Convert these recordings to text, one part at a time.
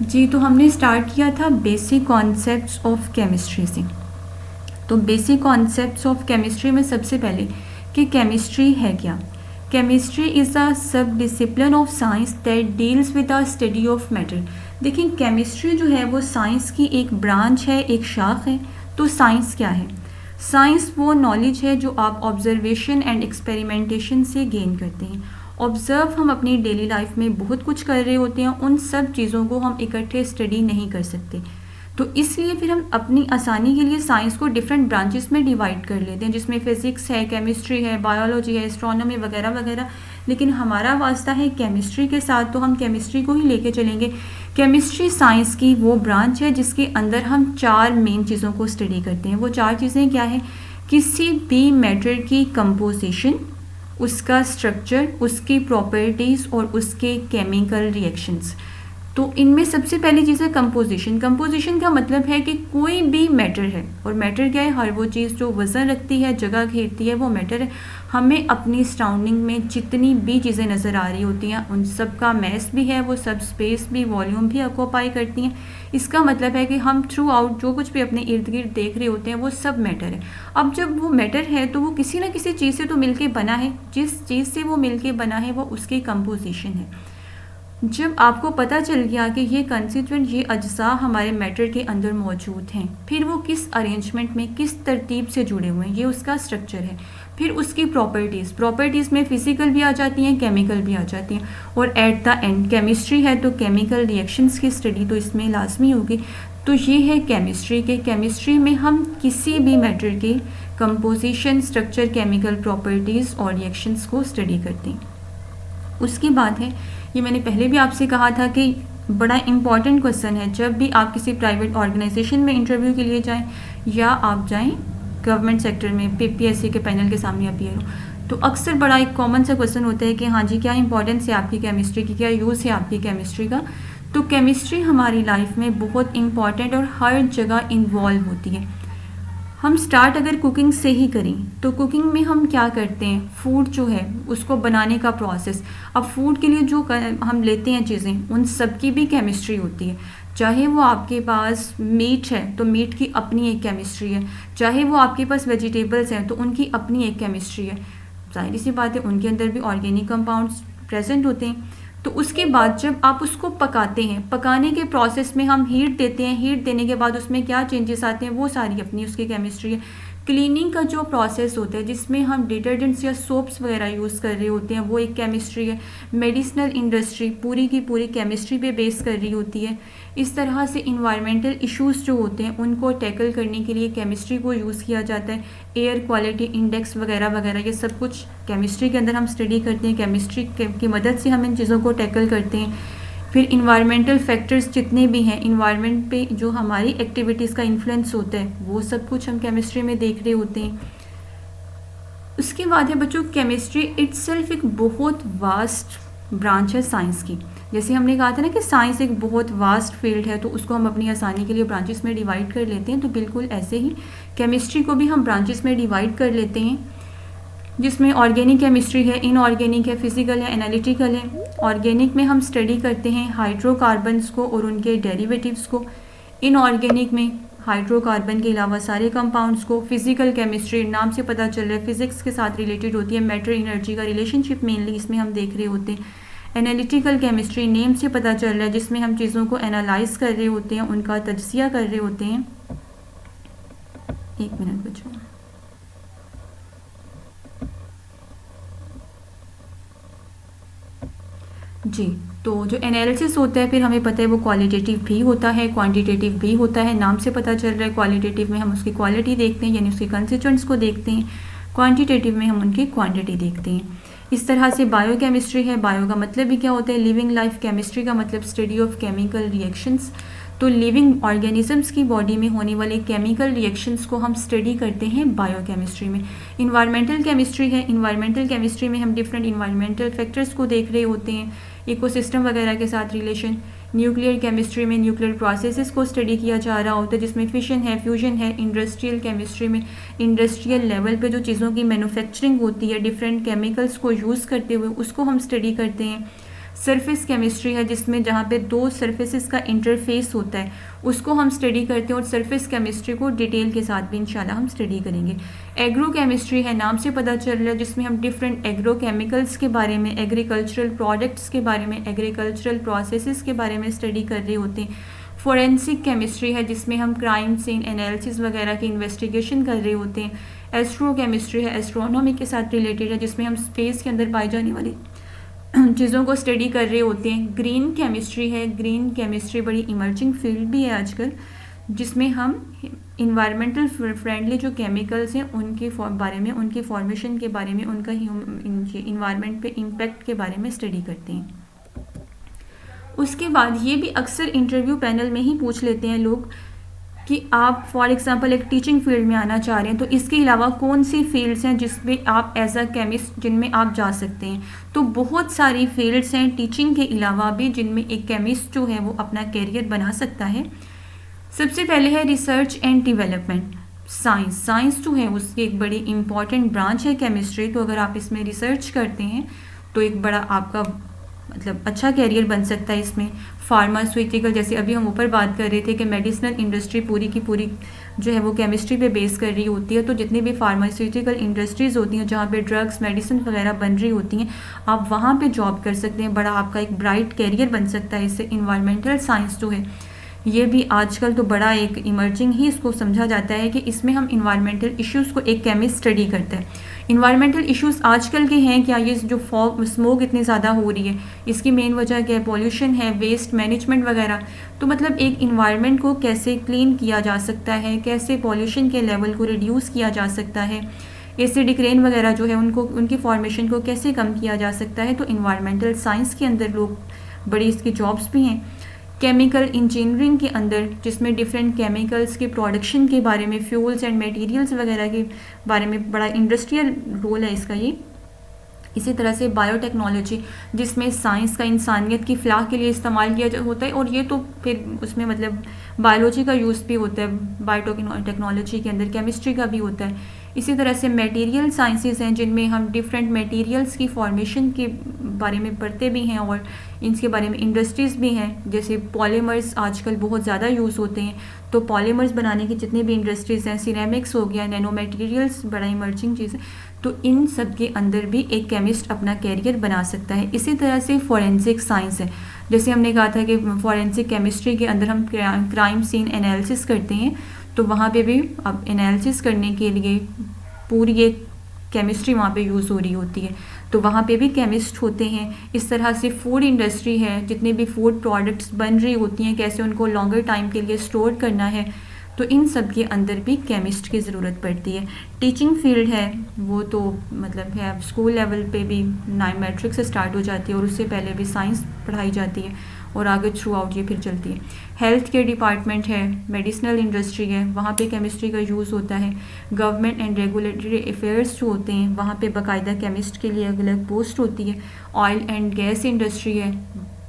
जी, तो हमने स्टार्ट किया था बेसिक कॉन्सेप्ट्स ऑफ केमिस्ट्री से। तो बेसिक कॉन्सेप्ट्स ऑफ केमिस्ट्री में सबसे पहले कि केमिस्ट्री है क्या। केमिस्ट्री इज़ अ सब discipline of science that deals with the study of matter. देखिए, केमिस्ट्री जो है वो साइंस की एक ब्रांच है, एक शाख है। तो साइंस क्या है? साइंस वो नॉलेज है जो आप ऑब्जर्वेशन एंड एक्सपेरिमेंटेशन से गेन करते हैं। ऑब्ज़र्व हम अपनी डेली लाइफ में बहुत कुछ कर रहे होते हैं, उन सब चीज़ों को हम इकट्ठे स्टडी नहीं कर सकते। तो इसलिए फिर हम अपनी आसानी के लिए साइंस को डिफरेंट ब्रांचेस में डिवाइड कर लेते हैं, जिसमें फिज़िक्स है, केमिस्ट्री है, बायोलॉजी है, एस्ट्रोनॉमी वगैरह वगैरह। लेकिन हमारा वास्ता है केमिस्ट्री के साथ, तो हम केमिस्ट्री को ही लेके चलेंगे। केमिस्ट्री साइंस की वो ब्रांच है जिसके अंदर हम 4 मेन चीज़ों को स्टडी करते हैं। वो 4 चीज़ें क्या है? किसी भी मैटर की कंपोजिशन, उसका स्ट्रक्चर, उसकी प्रॉपर्टीज़ और उसके केमिकल रिएक्शंस। तो इनमें सबसे पहली चीज़ है कंपोजिशन। कंपोजिशन का मतलब है कि कोई भी मैटर है, और मैटर क्या है? हर वो चीज़ जो वज़न रखती है, जगह घेरती है, वो मैटर है। हमें अपनी सराउंडिंग में जितनी भी चीज़ें नज़र आ रही होती हैं, उन सब का मैस भी है, वो सब स्पेस भी, वॉल्यूम भी ऑक्यूपाई करती हैं। इसका मतलब है कि हम थ्रू आउट जो कुछ भी अपने इर्द गिर्द देख रहे होते हैं, वो सब मैटर है। अब जब वो मैटर है तो वो किसी ना किसी चीज़ से तो मिलके बना है। जिस चीज़ से वो मिलके बना है वो उसकी कंपोजिशन है। जब आपको पता चल गया कि ये कंस्टिट्यूएंट, ये अज्जा हमारे मैटर के अंदर मौजूद हैं, फिर वो किस अरेंजमेंट में, किस तरतीब से जुड़े हुए हैं, ये उसका स्ट्रक्चर है। फिर उसकी प्रॉपर्टीज़ में फिजिकल भी आ जाती हैं, केमिकल भी आ जाती हैं, और एट द एंड केमिस्ट्री है तो केमिकल रिएक्शंस की स्टडी तो इसमें लाजमी होगी। तो ये है केमिस्ट्री के। केमिस्ट्री में हम किसी भी मैटर के कंपोजिशन, स्ट्रक्चर, केमिकल प्रॉपर्टीज़ और रिएक्शंस को स्टडी करते हैं। उसके बाद है, ये मैंने पहले भी आपसे कहा था कि बड़ा इम्पॉर्टेंट क्वेश्चन है, जब भी आप किसी प्राइवेट ऑर्गेनाइजेशन में इंटरव्यू के लिए जाएं या आप जाएं गवर्नमेंट सेक्टर में पीपीएससी के पैनल के सामने अपीयर हो, तो अक्सर बड़ा एक कॉमन सा क्वेश्चन होता है कि हाँ जी, क्या इंपॉर्टेंस है आपकी केमिस्ट्री की, क्या यूज़ है आपकी केमिस्ट्री का। तो केमिस्ट्री हमारी लाइफ में बहुत इंपॉर्टेंट और हर जगह इन्वॉल्व होती है। हम स्टार्ट अगर कुकिंग से ही करें तो कुकिंग में हम क्या करते हैं? फूड जो है उसको बनाने का प्रोसेस। अब फूड के लिए जो हम लेते हैं चीज़ें, उन सब की भी केमिस्ट्री होती है। चाहे वो आपके पास मीट है तो मीट की अपनी एक केमिस्ट्री है, चाहे वो आपके पास वेजिटेबल्स हैं तो उनकी अपनी एक केमिस्ट्री है। जाहिर सी बात है, उनके अंदर भी ऑर्गेनिक कंपाउंड्स प्रेजेंट होते हैं। तो उसके बाद जब आप उसको पकाते हैं, पकाने के प्रोसेस में हम हीट देते हैं, हीट देने के बाद उसमें क्या चेंजेस आते हैं, वो सारी अपनी उसकी केमिस्ट्री है। क्लीनिंग का जो प्रोसेस होता है जिसमें हम डिटर्जेंट्स या सोप्स वगैरह यूज़ कर रहे होते हैं, वो एक केमिस्ट्री है। मेडिसिनल इंडस्ट्री पूरी की पूरी केमिस्ट्री पे बेस कर रही होती है। इस तरह से इन्वायरमेंटल इश्यूज़ जो होते हैं उनको टैकल करने के लिए केमिस्ट्री को यूज़ किया जाता है। एयर क्वालिटी इंडेक्स वगैरह वगैरह, ये सब कुछ केमिस्ट्री के अंदर हम स्टडी करते हैं। केमिस्ट्री की मदद से हम इन चीज़ों को टैकल करते हैं। फिर इन्वायरमेंटल फैक्टर्स जितने भी हैं, इन्वायरमेंट पे जो हमारी एक्टिविटीज़ का इन्फ्लुएंस होता है, वो सब कुछ हम केमिस्ट्री में देख रहे होते हैं। उसके बाद है बच्चों, केमिस्ट्री इटसेल्फ एक बहुत वास्ट ब्रांच है साइंस की। जैसे हमने कहा था ना कि साइंस एक बहुत वास्ट फील्ड है, तो उसको हम अपनी आसानी के लिए ब्रांचेस में डिवाइड कर लेते हैं। तो बिल्कुल ऐसे ही केमिस्ट्री को भी हम ब्रांचेस में डिवाइड कर लेते हैं, जिसमें ऑर्गेनिक केमिस्ट्री है, इनऑर्गेनिक है, फिजिकल है, एनालिटिकल है। ऑर्गेनिक में हम स्टडी करते हैं हाइड्रोकार्बन्स को और उनके डेरिवेटिव्स को। इनऑर्गेनिक में हाइड्रोकार्बन के अलावा सारे कंपाउंड्स को। फिजिकल केमिस्ट्री नाम से पता चल रहा है फिजिक्स के साथ रिलेटेड होती है, मैटर एनर्जी का रिलेशनशिप मेनली इसमें हम देख रहे होते हैं। एनालिटिकल केमिस्ट्री नेम से पता चल रहा है, जिसमें हम चीज़ों को एनालाइज कर रहे होते हैं, उनका तजज़िया कर रहे होते हैं। एक मिनट बच्चों। जी, तो जो एनालिसिस होता है फिर हमें पता है वो क्वालिटेटिव भी होता है, क्वांटिटेटिव भी होता है। नाम से पता चल रहा है क्वालिटेटिव में हम उसकी क्वालिटी देखते हैं, यानी उसके कंस्टिट्यूएंट्स को देखते हैं। क्वांटिटेटिव में हम उनकी क्वांटिटी देखते हैं। इस तरह से बायो केमिस्ट्री है। बायो का मतलब भी क्या होता है? Living life. केमिस्ट्री का मतलब स्टडी ऑफ केमिकल रिएक्शंस। तो लिविंग ऑर्गेनिजम्स की बॉडी में होने वाले केमिकल रिएक्शंस को हम स्टडी करते हैं बायोकेमिस्ट्री में। इन्वायरमेंटल केमिस्ट्री है। इन्वायरमेंटल केमिस्ट्री में हम डिफरेंट इन्वायरमेंटल फैक्टर्स को देख रहे होते हैं, इकोसिस्टम वगैरह के साथ रिलेशन। न्यूक्लियर केमिस्ट्री में न्यूक्लियर प्रोसेसेस को स्टडी किया जा रहा होता है, जिसमें फिशन है, फ्यूजन है। इंडस्ट्रियल केमिस्ट्री में इंडस्ट्रियल लेवल पे जो चीज़ों की मैन्युफैक्चरिंग होती है डिफरेंट केमिकल्स को यूज़ करते हुए, उसको हम स्टडी करते हैं। सरफेस केमिस्ट्री है जिसमें जहाँ पे दो सरफेसेस का इंटरफेस होता है उसको हम स्टडी करते हैं, और सरफेस केमिस्ट्री को डिटेल के साथ भी इंशाल्लाह हम स्टडी करेंगे। एग्रो केमिस्ट्री है, नाम से पता चल रहा है, जिसमें हम डिफरेंट एग्रो केमिकल्स के बारे में, एग्रीकल्चरल प्रोडक्ट्स के बारे में, एग्रीकल्चरल प्रोसेसेस के बारे में स्टडी कर रहे होते हैं। फोरेंसिक केमिस्ट्री है जिसमें हम क्राइम सीन एनालिसिस वगैरह की इन्वेस्टिगेशन कर रहे होते हैं। एस्ट्रो केमिस्ट्री है, एस्ट्रोनॉमी के साथ रिलेटेड है, जिसमें हम स्पेस के अंदर पाई जाने वाली चीज़ों को स्टडी कर रहे होते हैं। ग्रीन केमिस्ट्री है, ग्रीन केमिस्ट्री बड़ी इमर्जिंग फील्ड भी है आजकल, जिसमें हम इन्वायरमेंटल फ्रेंडली जो केमिकल्स हैं उनके बारे में, उनकी फॉर्मेशन के बारे में, उनका इन्वायरमेंट पे इम्पैक्ट के बारे में स्टडी करते हैं। उसके बाद ये भी अक्सर इंटरव्यू पैनल में ही पूछ लेते हैं लोग कि आप फॉर एग्जांपल एक टीचिंग फील्ड में आना चाह रहे हैं, तो इसके अलावा कौन सी फील्ड्स हैं जिसमें आप एज अ केमिस्ट जिनमें आप जा सकते हैं। तो बहुत सारी फील्ड्स हैं टीचिंग के अलावा भी जिनमें एक केमिस्ट जो है वो अपना कैरियर बना सकता है। सबसे पहले है research and development science. Science जो है उसकी एक बड़ी इंपॉर्टेंट ब्रांच है केमिस्ट्री। तो अगर आप इसमें रिसर्च करते हैं तो एक बड़ा आपका मतलब अच्छा कैरियर बन सकता है इसमें। फार्मास्यूटिकल, जैसे अभी हम ऊपर बात कर रहे थे कि मेडिसिनल इंडस्ट्री पूरी की पूरी जो है वो केमिस्ट्री पे बेस कर रही होती है, तो जितनी भी फार्मास्यूटिकल इंडस्ट्रीज़ होती हैं जहाँ पे ड्रग्स मेडिसिन वगैरह बन रही होती हैं, आप वहाँ पे जॉब कर सकते हैं। बड़ा आपका एक ब्राइट कैरियर बन सकता है इससे। इन्वायरमेंटल साइंस जो है ये भी आजकल तो बड़ा एक इमर्जिंग ही इसको समझा जाता है कि इसमें हम इन्वायरमेंटल इश्यूज़ को एक केमिस्ट स्टडी करता है। इन्वायरमेंटल इश्यूज़ आजकल के हैं क्या, ये जो स्मोक इतनी ज़्यादा हो रही है इसकी मेन वजह क्या है, पॉल्यूशन है, वेस्ट मैनेजमेंट वगैरह। तो मतलब एक इन्वायरमेंट को कैसे क्लीन किया जा सकता है, कैसे पॉल्यूशन के लेवल को रिड्यूस किया जा सकता है, एसिडिक रेन वगैरह जो है उनको उनकी फॉर्मेशन को कैसे कम किया जा सकता है। तो इन्वायरमेंटल साइंस के अंदर लोग बड़ी इसकी जॉब्स भी हैं। केमिकल इंजीनियरिंग के अंदर जिसमें डिफरेंट केमिकल्स के प्रोडक्शन के बारे में, फ्यूल्स एंड मटेरियल्स वगैरह के बारे में बड़ा इंडस्ट्रियल रोल है इसका ये। इसी तरह से बायोटेक्नोलॉजी जिसमें साइंस का इंसानियत की फलाह के लिए इस्तेमाल किया होता है, और ये तो फिर उसमें मतलब बायोलॉजी का यूज़ भी होता है बायोटेक्नोलॉजी के अंदर, केमिस्ट्री का भी होता है। इसी तरह से मटेरियल साइंसेस हैं जिनमें हम डिफरेंट मटेरियल्स की फॉर्मेशन के बारे में पढ़ते भी हैं, और इनके बारे में इंडस्ट्रीज़ भी हैं। जैसे पॉलीमर्स आजकल बहुत ज़्यादा यूज़ होते हैं, तो पॉलीमर्स बनाने की जितनी भी इंडस्ट्रीज़ हैं, सिरेमिक्स हो गया, नैनो मटेरियल्स बड़ा इमर्जिंग चीज़ है, तो इन सब के अंदर भी एक केमिस्ट अपना कैरियर बना सकता है। इसी तरह से फॉरेंसिक साइंस है, जैसे हमने कहा था कि फॉरेंसिक केमिस्ट्री के अंदर हम क्राइम सीन एनालिसिस करते हैं, तो वहाँ पे भी अब एनालिसिस करने के लिए पूरी एक केमिस्ट्री वहाँ पे यूज़ हो रही होती है, तो वहाँ पे भी केमिस्ट होते हैं। इस तरह से फूड इंडस्ट्री है, जितने भी फूड प्रोडक्ट्स बन रही होती हैं कैसे उनको लॉन्गर टाइम के लिए स्टोर करना है, तो इन सब के अंदर भी केमिस्ट की ज़रूरत पड़ती है। टीचिंग फील्ड है वो तो मतलब है स्कूल लेवल पे भी 9 मैट्रिक से स्टार्ट हो जाती है, और उससे पहले भी साइंस पढ़ाई जाती है और आगे थ्रू आउट ये फिर चलती है। हेल्थ केयर डिपार्टमेंट है, मेडिसिनल इंडस्ट्री है, वहाँ पे केमिस्ट्री का यूज़ होता है। गवर्नमेंट एंड रेगुलेटरी अफेयर्स जो होते हैं वहाँ पे बाकायदा केमिस्ट के लिए अलग अलग पोस्ट होती है। ऑयल एंड गैस इंडस्ट्री है,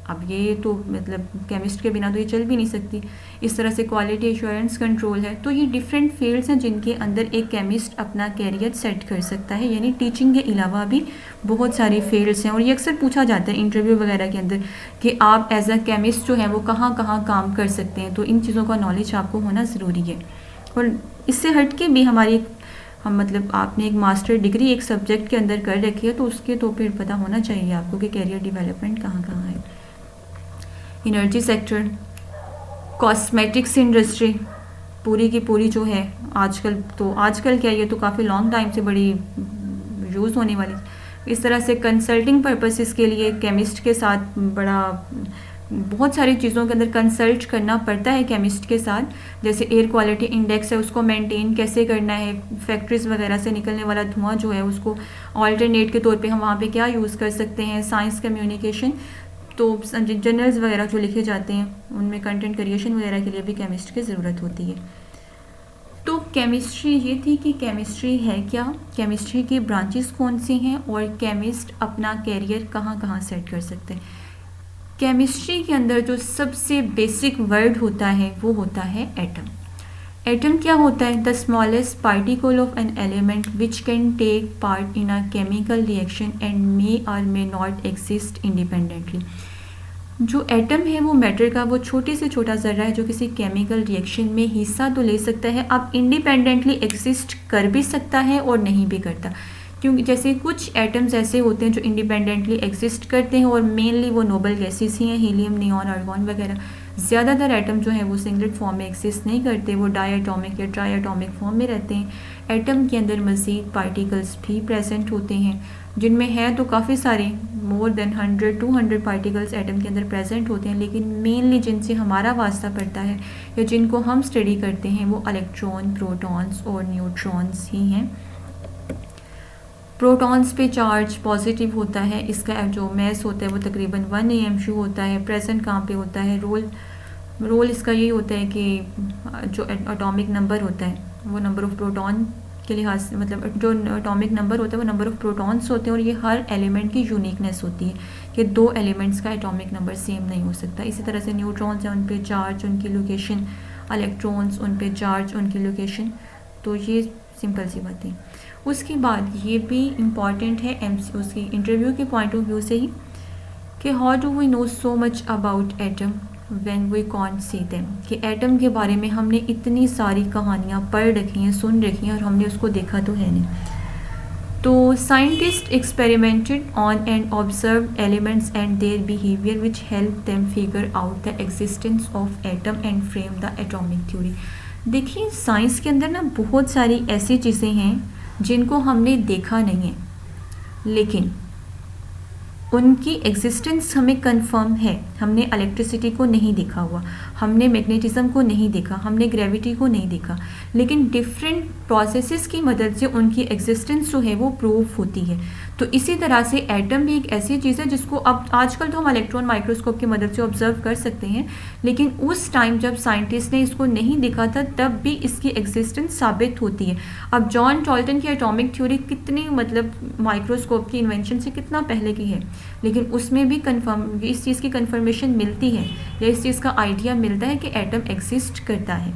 अब ये तो मतलब केमिस्ट के बिना तो ये चल भी नहीं सकती। इस तरह से क्वालिटी एश्योरेंस कंट्रोल है। तो ये डिफरेंट फील्ड्स हैं जिनके अंदर एक केमिस्ट अपना कैरियर सेट कर सकता है, यानी टीचिंग के अलावा भी बहुत सारी फील्ड्स हैं। और ये अक्सर पूछा जाता है इंटरव्यू वगैरह के अंदर कि आप एज अ केमिस्ट जो है वो कहाँ कहाँ काम कर सकते हैं, तो इन चीज़ों का नॉलेज आपको होना ज़रूरी है। और इससे हट के भी हमारी हम मतलब आपने एक मास्टर डिग्री एक सब्जेक्ट के अंदर कर रखी है, तो उसके तो फिर पता होना चाहिए आपको कि कैरियर डेवलपमेंट कहाँ कहाँ है। एनर्जी सेक्टर, कॉस्मेटिक्स इंडस्ट्री पूरी की पूरी जो है आजकल क्या, ये तो काफ़ी लॉन्ग टाइम से बड़ी यूज़ होने वाली। इस तरह से कंसल्टिंग पर्पसेस के लिए केमिस्ट के साथ बड़ा बहुत सारी चीज़ों के अंदर कंसल्ट करना पड़ता है केमिस्ट के साथ। जैसे एयर क्वालिटी इंडेक्स है उसको मेंटेन कैसे करना है, फैक्ट्रीज़ वगैरह से निकलने वाला धुआं जो है उसको ऑल्टरनेट के तौर पे हम वहाँ पे क्या यूज़ कर सकते हैं। साइंस कम्युनिकेशन, तो जर्नल्स वगैरह जो लिखे जाते हैं उनमें कंटेंट क्रिएशन वगैरह के लिए भी केमिस्ट की ज़रूरत होती है। तो केमिस्ट्री ये थी कि केमिस्ट्री है क्या, केमिस्ट्री की ब्रांचेस कौन सी हैं, और केमिस्ट अपना कैरियर कहाँ कहाँ सेट कर सकते हैं। केमिस्ट्री के अंदर जो सबसे बेसिक वर्ड होता है वो होता है एटम। एटम क्या होता है? The smallest particle of an element which can take part in a chemical reaction and may और मे नॉट एग्जिस्ट इंडिपेंडेंटली। जो एटम है वो मैटर का वो छोटे से छोटा ज़र्रा है जो किसी केमिकल रिएक्शन में हिस्सा तो ले सकता है, अब इंडिपेंडेंटली एग्जिस्ट कर भी सकता है और नहीं भी करता। क्योंकि जैसे कुछ एटम्स ऐसे होते हैं जो इंडिपेंडेंटली एग्जिस्ट करते हैं और मेनली वो नोबल गैसेस ही हैं, हीलियम, नियॉन, आर्गॉन वगैरह। ज़्यादातर एटम जो हैं वो सिंगलेट फॉर्म में एग्जिस्ट नहीं करते, वो डायटोमिक या ट्राइएटोमिक फॉर्म में रहते हैं। एटम के अंदर मज़ीद पार्टिकल्स भी प्रेजेंट होते हैं, जिनमें है तो काफ़ी सारे, मोर देन 100-200 पार्टिकल्स एटम के अंदर प्रेजेंट होते हैं, लेकिन मेनली जिनसे हमारा वास्ता पड़ता है या जिनको हम स्टडी करते हैं वो इलेक्ट्रॉन, प्रोटॉन्स और न्यूट्रॉन्स ही हैं। प्रोटॉन्स पे चार्ज पॉजिटिव होता है, इसका जो मैस होता है वो तकरीबन 1 AMU होता है। प्रेजेंट कहाँ पे होता है? रोल इसका यही होता है कि जो एटॉमिक नंबर होता है वो नंबर ऑफ प्रोटॉन के लिहाज से, मतलब जो एटॉमिक नंबर होता है वो नंबर ऑफ प्रोटॉन्स होते हैं, और ये हर एलिमेंट की यूनिकनेस होती है कि 2 एलिमेंट्स का एटॉमिक नंबर सेम नहीं हो सकता। इसी तरह से न्यूट्रॉन्स हैं, उन पे चार्ज, उनकी लोकेशन, इलेक्ट्रॉन्स, उन पे चार्ज, उनकी लोकेशन। तो ये सिंपल सी बात है। उसके बाद ये भी इम्पॉर्टेंट है MCQs की इंटरव्यू के पॉइंट ऑफ व्यू से ही कि how do we know so much about atom when we can't see them, कि एटम के बारे में हमने इतनी सारी कहानियाँ पढ़ रखी हैं, सुन रखी हैं, और हमने उसको देखा तो है नहीं। तो scientist experimented on and observe elements and their behaviour which help them figure out the existence of atom and frame the atomic theory. देखिए साइंस के अंदर ना बहुत सारी ऐसी चीज़ें हैं जिनको हमने देखा नहीं है, लेकिन उनकी एग्जिस्टेंस हमें कंफर्म है। हमने इलेक्ट्रिसिटी को नहीं देखा हुआ, हमने मैग्नेटिज्म को नहीं देखा, हमने ग्रेविटी को नहीं देखा, लेकिन डिफरेंट प्रोसेसेस की मदद से उनकी एग्जिस्टेंस जो है वो प्रूव होती है। तो इसी तरह से एटम भी एक ऐसी चीज़ है जिसको अब आजकल तो हम इलेक्ट्रॉन माइक्रोस्कोप की मदद से ऑब्जर्व कर सकते हैं, लेकिन उस टाइम जब साइंटिस्ट ने इसको नहीं देखा था तब भी इसकी एग्जिस्टेंस साबित होती है। अब जॉन डाल्टन की एटॉमिक थ्योरी कितनी, मतलब माइक्रोस्कोप की इन्वेंशन से कितना पहले की है, लेकिन उसमें भी कन्फर्म इस चीज़ की कन्फर्मेशन मिलती है या इस चीज़ का आइडिया मिलता है कि एटम एग्जिस्ट करता है।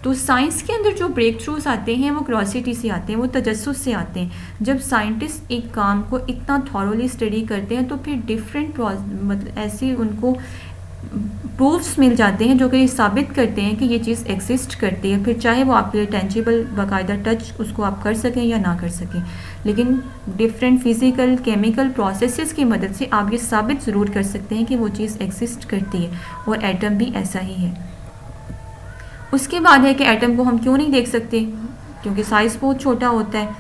तो साइंस के अंदर जो ब्रेक थ्रूज आते हैं वो क्यूरियोसिटी से आते हैं, वो तजस्सुस से आते हैं। जब साइंटिस्ट एक काम को इतना थॉरोली स्टडी करते हैं तो फिर डिफरेंट मतलब ऐसे उनको प्रूफ्स मिल जाते हैं जो कि साबित करते हैं कि ये चीज़ एग्जिस्ट करती है, फिर चाहे वो आपके लिए टेंजिबल बाकायदा टच उसको आप कर सकें या ना कर सकें, लेकिन डिफरेंट फिज़िकल केमिकल प्रोसेसेस की मदद से आप ये साबित ज़रूर कर सकते हैं कि वो चीज़ एग्जिस्ट करती है, और एटम भी ऐसा ही है। उसके बाद है कि एटम को हम क्यों नहीं देख सकते, क्योंकि साइज़ बहुत छोटा होता है।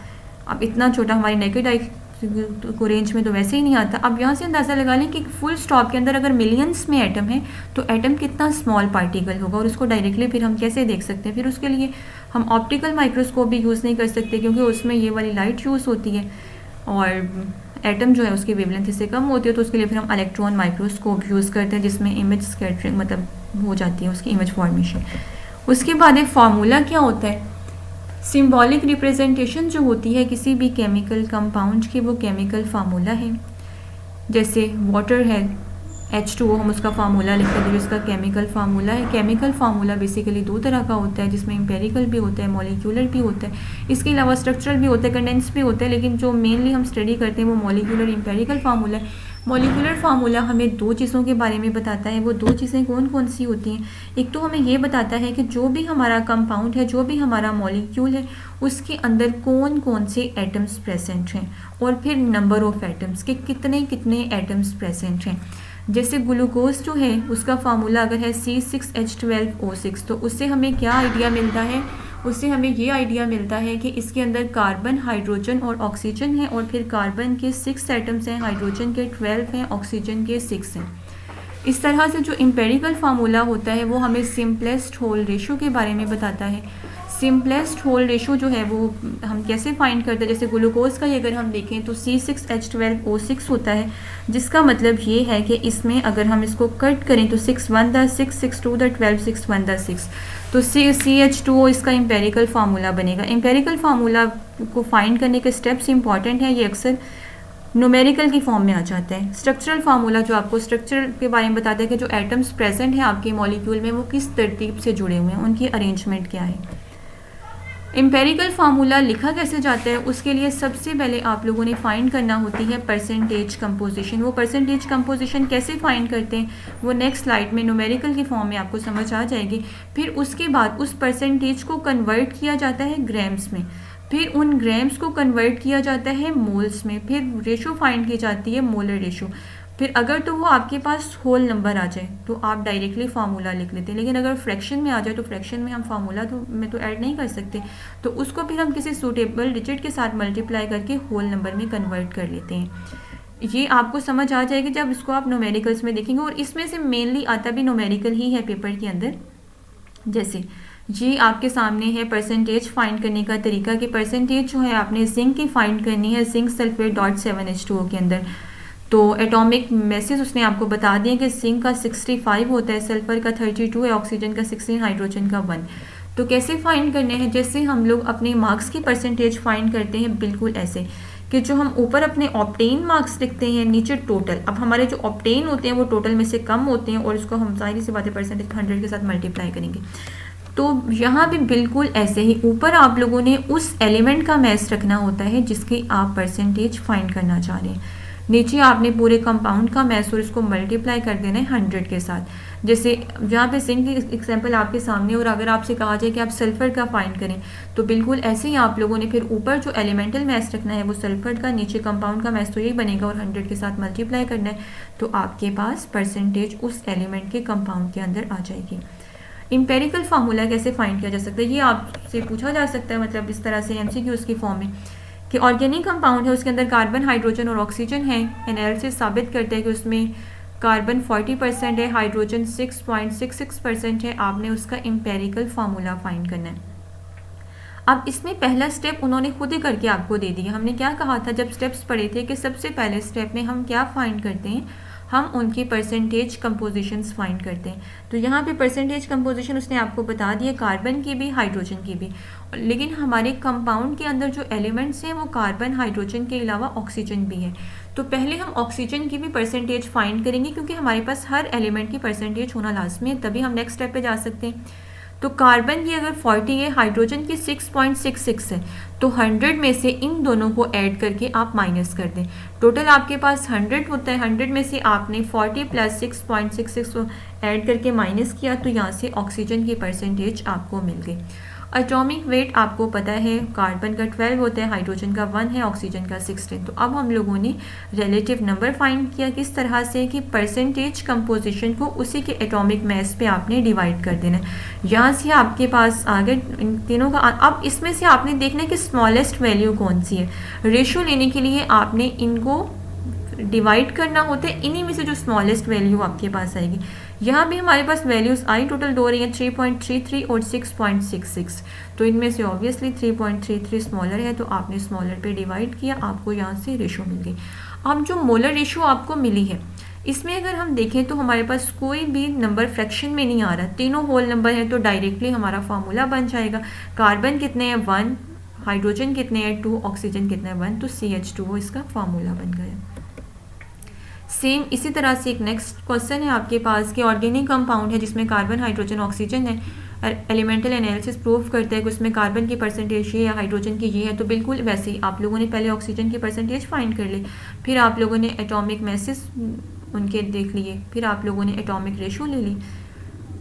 अब इतना छोटा हमारी नेकेड आई को रेंज में तो वैसे ही नहीं आता। अब यहाँ से अंदाज़ा लगा लें कि फुल स्टॉप के अंदर अगर मिलियंस में एटम है तो एटम कितना स्मॉल पार्टिकल होगा, और उसको डायरेक्टली फिर हम कैसे देख सकते हैं। फिर उसके लिए हम ऑप्टिकल माइक्रोस्कोप भी यूज़ नहीं कर सकते, क्योंकि उसमें ये वाली लाइट यूज़ होती है और एटम जो है उसकी वेवलेंथ इससे कम होती है। तो उसके लिए फिर हम इलेक्ट्रॉन माइक्रोस्कोप यूज़ करते हैं, जिसमें इमेज स्कैटरिंग मतलब हो जाती है उसकी इमेज फॉर्मेशन। उसके बाद एक फार्मूला क्या होता है, सिंबॉलिक रिप्रेजेंटेशन जो होती है किसी भी केमिकल कंपाउंड की, वो केमिकल फार्मूला है। जैसे वाटर है H2O, हम उसका फार्मूला लिखते हैं, जिसका केमिकल फार्मूला है। केमिकल फार्मूला बेसिकली 2 तरह का होता है, जिसमें एम्पेरिकल भी होता है, मॉलिक्यूलर भी होता है, इसके अलावा स्ट्रक्चरल भी होता है, कंडेंस भी होता है, लेकिन जो मेनली हम स्टडी करते हैं वो मॉलिक्यूलर एम्पेरिकल फार्मूला है। मॉलिक्यूलर फार्मूला हमें 2 चीज़ों के बारे में बताता है। वो 2 चीज़ें कौन कौन सी होती हैं? एक तो हमें ये बताता है कि जो भी हमारा कंपाउंड है, जो भी हमारा मॉलिक्यूल है, उसके अंदर कौन कौन से एटम्स प्रेजेंट हैं, और फिर नंबर ऑफ एटम्स के कितने कितने एटम्स प्रेजेंट हैं। जैसे ग्लूकोज जो है उसका फार्मूला अगर है C6H12O6, तो उससे हमें क्या आइडिया मिलता है? उससे हमें ये आइडिया मिलता है कि इसके अंदर कार्बन, हाइड्रोजन और ऑक्सीजन है, और फिर कार्बन के 6 एटम्स हैं, हाइड्रोजन के 12 हैं, ऑक्सीजन के 6 हैं। इस तरह से जो एम्पेरिकल फार्मूला होता है वो हमें सिंपलेस्ट होल रेशो के बारे में बताता है। सिंपलेस्ट होल रेशो जो है वो हम कैसे फाइंड करते हैं? जैसे ग्लूकोज का ही अगर हम देखें तो C6H12O6 होता है, जिसका मतलब ये है कि इसमें अगर हम इसको कट करें तो 6 1 द 6 6 2 द 12 6 1 द 6, तो CH2O इसका एम्पेरिकल फार्मूला बनेगा। एम्पेरिकल फार्मूला को फाइंड करने के स्टेप्स इंपॉर्टेंट हैं, ये अक्सर न्यूमेरिकल की फॉर्म में आ जाता है। स्ट्रक्चरल फार्मूला जो आपको स्ट्रक्चर के बारे में बताता है कि जो एटम्स प्रेजेंट हैं आपके मॉलिक्यूल में वो किस तरतीब से जुड़े हुए हैं, उनकी अरेंजमेंट क्या है। एम्पेरिकल फार्मूला लिखा कैसे जाता है, उसके लिए सबसे पहले आप लोगों ने फाइंड करना होती है परसेंटेज कंपोजिशन। वो परसेंटेज कंपोजिशन कैसे फाइंड करते हैं वो नेक्स्ट स्लाइड में न्यूमेरिकल की फॉर्म में आपको समझ आ जाएगी। फिर उसके बाद उस परसेंटेज को कन्वर्ट किया जाता है ग्राम्स में, फिर उन ग्राम्स को कन्वर्ट किया जाता है मोल्स में, फिर रेशो फाइंड की जाती है मोलर रेशो। फिर अगर तो वो आपके पास होल नंबर आ जाए तो आप डायरेक्टली फार्मूला लिख लेते हैं, लेकिन अगर फ्रैक्शन में आ जाए तो फ्रैक्शन में हम फार्मूला में तो ऐड नहीं कर सकते, तो उसको फिर हम किसी सूटेबल डिजिट के साथ मल्टीप्लाई करके होल नंबर में कन्वर्ट कर लेते हैं। ये आपको समझ आ जाएगी जब इसको आप न्यूमेरिकल्स में देखेंगे, और इसमें से मेनली आता भी न्यूमेरिकल ही है पेपर के अंदर। जैसे ये आपके सामने है परसेंटेज फाइंड करने का तरीका, कि परसेंटेज जो है आपने जिंक की फाइंड करनी है जिंक सल्फेट .7H2O के अंदर। तो एटॉमिक मैसेज उसने आपको बता दिया कि जिंक का 65 होता है, सल्फर का 32 है, ऑक्सीजन का 16, हाइड्रोजन का 1। तो कैसे फाइंड करने हैं, जैसे हम लोग अपने मार्क्स की परसेंटेज फाइंड करते हैं, बिल्कुल ऐसे कि जो हम ऊपर अपने ऑब्टेन मार्क्स लिखते हैं, नीचे टोटल। अब हमारे जो ऑब्टेन होते हैं वो टोटल में से कम होते हैं, और इसको हम जाहिर सी बात है परसेंटेज 100 के साथ मल्टीप्लाई करेंगे। तो यहाँ भी बिल्कुल ऐसे ही ऊपर आप लोगों ने उस एलिमेंट का मैच रखना होता है जिसकी आप परसेंटेज फाइंड करना चाह रहे हैं, नीचे आपने पूरे कंपाउंड का मैच और इसको मल्टीप्लाई कर देना है 100 के साथ। जैसे यहाँ पे जिंक की एग्जांपल आपके सामने, और अगर आपसे कहा जाए कि आप सल्फर का फाइंड करें तो बिल्कुल ऐसे ही आप लोगों ने फिर ऊपर जो एलिमेंटल मैच रखना है वो सल्फर का, नीचे कंपाउंड का मैच तो यही बनेगा और 100 के साथ मल्टीप्लाई करना है, तो आपके पास परसेंटेज उस एलिमेंट के कंपाउंड के अंदर आ जाएगी। इंपेरिकल फार्मूला कैसे फाइंड किया जा सकता है, ये आपसे पूछा जा सकता है, मतलब इस तरह से MCQ की फॉर्म में, कि ऑर्गेनिक कंपाउंड है, उसके अंदर कार्बन, हाइड्रोजन और ऑक्सीजन है। एनालिसिस साबित करते हैं कि उसमें कार्बन 40% है, हाइड्रोजन 6.66% है। आपने उसका इंपेरिकल फार्मूला फाइंड करना है। अब इसमें पहला स्टेप उन्होंने खुद ही करके आपको दे दिया। हमने क्या कहा था जब स्टेप्स पढ़े थे कि सबसे पहले स्टेप में हम क्या फाइंड करते हैं, हम उनकी परसेंटेज कंपोजिशंस फाइंड करते हैं। तो यहाँ पे परसेंटेज कंपोजिशन उसने आपको बता दिया, कार्बन की भी, हाइड्रोजन की भी, लेकिन हमारे कंपाउंड के अंदर जो एलिमेंट्स हैं वो कार्बन, हाइड्रोजन के अलावा ऑक्सीजन भी है। तो पहले हम ऑक्सीजन की भी परसेंटेज फाइंड करेंगे, क्योंकि हमारे पास हर एलिमेंट की परसेंटेज होना लाजमी है, तभी हम नेक्स्ट स्टेप पे जा सकते हैं। तो कार्बन की अगर 40 है, हाइड्रोजन की 6.66 है, तो 100 में से इन दोनों को ऐड करके आप माइनस कर दें। टोटल आपके पास 100 होता है, 100 में से आपने 40 प्लस 6.66 को ऐड करके माइनस किया, तो यहाँ से ऑक्सीजन की परसेंटेज आपको मिल गई। एटॉमिक वेट आपको पता है, कार्बन का 12 होता है, हाइड्रोजन का 1 है, ऑक्सीजन का 16। तो अब हम लोगों ने रिलेटिव नंबर फाइंड किया, किस तरह से कि परसेंटेज कंपोजिशन को उसी के एटॉमिक मास पे आपने डिवाइड कर देना है। यहाँ से आपके पास आगे इन तीनों का, अब इसमें से आपने देखना है कि स्मॉलेस्ट वैल्यू कौन सी है। रेशो लेने के लिए आपने इनको डिवाइड करना होता है, इन्हीं में से जो स्मॉलेस्ट वैल्यू आपके पास आएगी। यहाँ भी हमारे पास वैल्यूज आई टोटल दो रही हैं, 3.33 और 6.66। तो इनमें से ऑब्वियसली 3.33 स्मॉलर है, तो आपने स्मॉलर पे डिवाइड किया, आपको यहाँ से रेशो मिल गई। अब जो मोलर रेशो आपको मिली है, इसमें अगर हम देखें तो हमारे पास कोई भी नंबर फ्रैक्शन में नहीं आ रहा, तीनों होल नंबर है, तो डायरेक्टली हमारा फार्मूला बन जाएगा। कार्बन कितने हैं 1, हाइड्रोजन कितने हैं 2, ऑक्सीजन कितने हैं 1, तो CH2O इसका फार्मूला बन गया। सेम इसी तरह से एक नेक्स्ट क्वेश्चन है आपके पास कि ऑर्गेनिक कंपाउंड है जिसमें कार्बन, हाइड्रोजन, ऑक्सीजन है। एलिमेंटल एनालिसिस प्रूव करता है कि उसमें कार्बन की परसेंटेज ये है, हाइड्रोजन की ये है। तो बिल्कुल वैसे ही आप लोगों ने पहले ऑक्सीजन की परसेंटेज फाइंड कर ली, फिर आप लोगों ने एटॉमिक मैसेज उनके देख लिए, फिर आप लोगों ने एटॉमिक रेशो ले ली,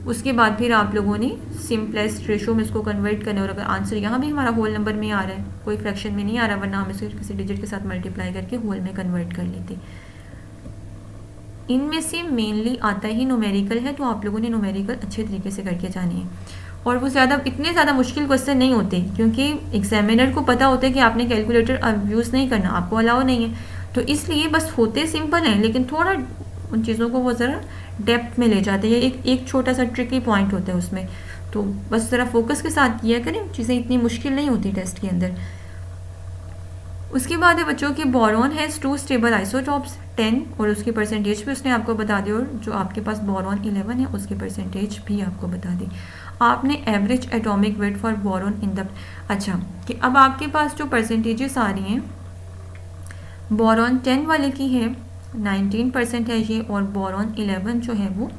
उसके बाद फिर आप लोगों ने सिंपलेस्ट रेशो में इसको कन्वर्ट करना। और अगर आंसर यहाँ भी हमारा होल नंबर में आ रहा है, कोई फ्रैक्शन में नहीं आ रहा, वरना हम इसे किसी डिजिट के साथ मल्टीप्लाई करके होल में कन्वर्ट कर लेते। इनमें से मेनली आता ही न्यूमेरिकल है, तो आप लोगों ने न्यूमेरिकल अच्छे तरीके से करके जानी है। और वो इतने ज़्यादा मुश्किल क्वेश्चन नहीं होते, क्योंकि एग्जामिनर को पता होता है कि आपने कैलकुलेटर यूज़ नहीं करना, आपको अलाउ नहीं है, तो इसलिए बस होते सिंपल हैं, लेकिन थोड़ा उन चीज़ों को वो ज़रा डेप्थ में ले जाते हैं। एक छोटा सा ट्रिकी पॉइंट होता है उसमें, तो बस ज़रा फोकस के साथ किया करें, चीज़ें इतनी मुश्किल नहीं होती टेस्ट के अंदर। उसके बाद है बच्चों की बोरॉन हैज़ 2 स्टेबल आइसोटॉप्स 10, और उसकी परसेंटेज भी उसने आपको बता दी, और जो आपके पास बोरॉन 11 है उसकी परसेंटेज भी आपको बता दी। आपने average atomic weight for boron in the, अच्छा कि अब आपके पास जो परसेंटेजेस आ रही हैं, बोरॉन 10 वाले की है 19% है ये, और बोरॉन 11 जो है वो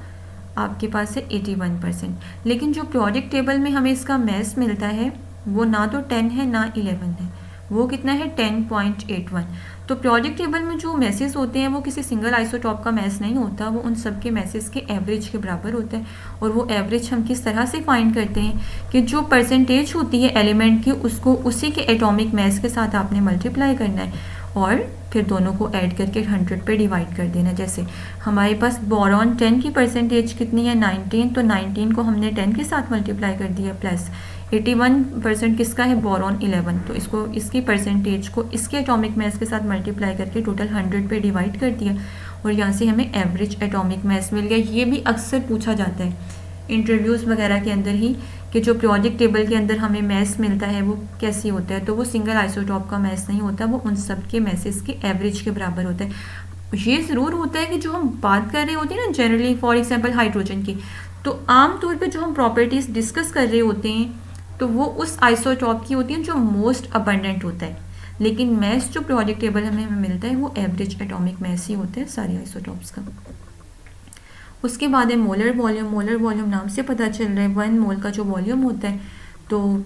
आपके पास है 81%। लेकिन जो पीरियोडिक टेबल में हमें इसका मैस मिलता है वो ना तो 10 है ना 11 है, वो कितना है 10.81। तो पीरियोडिक टेबल में जो मैसेज होते हैं वो किसी सिंगल आइसोटॉप का मैस नहीं होता, वो उन सब के मैसेज के एवरेज के बराबर होता है। और वो एवरेज हम किस तरह से फाइंड करते हैं कि जो परसेंटेज होती है एलिमेंट की उसको उसी के एटॉमिक मैस के साथ आपने मल्टीप्लाई करना है और फिर दोनों को ऐड करके 100 पे डिवाइड कर देना। जैसे हमारे पास बोरॉन 10 की परसेंटेज कितनी है 19, तो 19 को हमने 10 के साथ मल्टीप्लाई कर दिया, प्लस 81% किसका है बोरॉन 11, तो इसको इसकी परसेंटेज को इसके एटॉमिक मैस के साथ मल्टीप्लाई करके टोटल 100 पे डिवाइड कर दिया और यहाँ से हमें एवरेज एटॉमिक मैस मिल गया। ये भी अक्सर पूछा जाता है इंटरव्यूज़ वगैरह के अंदर ही कि जो पीरियोडिक टेबल के अंदर हमें मैस मिलता है वो कैसे होता है, तो वो सिंगल आइसोटॉप का मैस नहीं होता, वो उन सब के मैसेज के एवरेज के बराबर होता है। ये ज़रूर होता है कि जो हम बात कर रहे होते हैं ना जनरली, फॉर एग्जांपल हाइड्रोजन की, तो आम तौर पे जो हम प्रॉपर्टीज़ डिस्कस कर रहे होते हैं तो वो उस आइसोटॉप की होती हैं जो मोस्ट अबंडेंट होता है, लेकिन मैस जो पीरियोडिक टेबल हमें मिलता है वो एवरेज एटॉमिक मैस ही होता है सारे आइसोटॉप्स का। उसके बाद है मोलर वॉल्यूम। मोलर वॉल्यूम नाम से पता चल रहा है 1 मोल का जो वॉल्यूम होता है, तो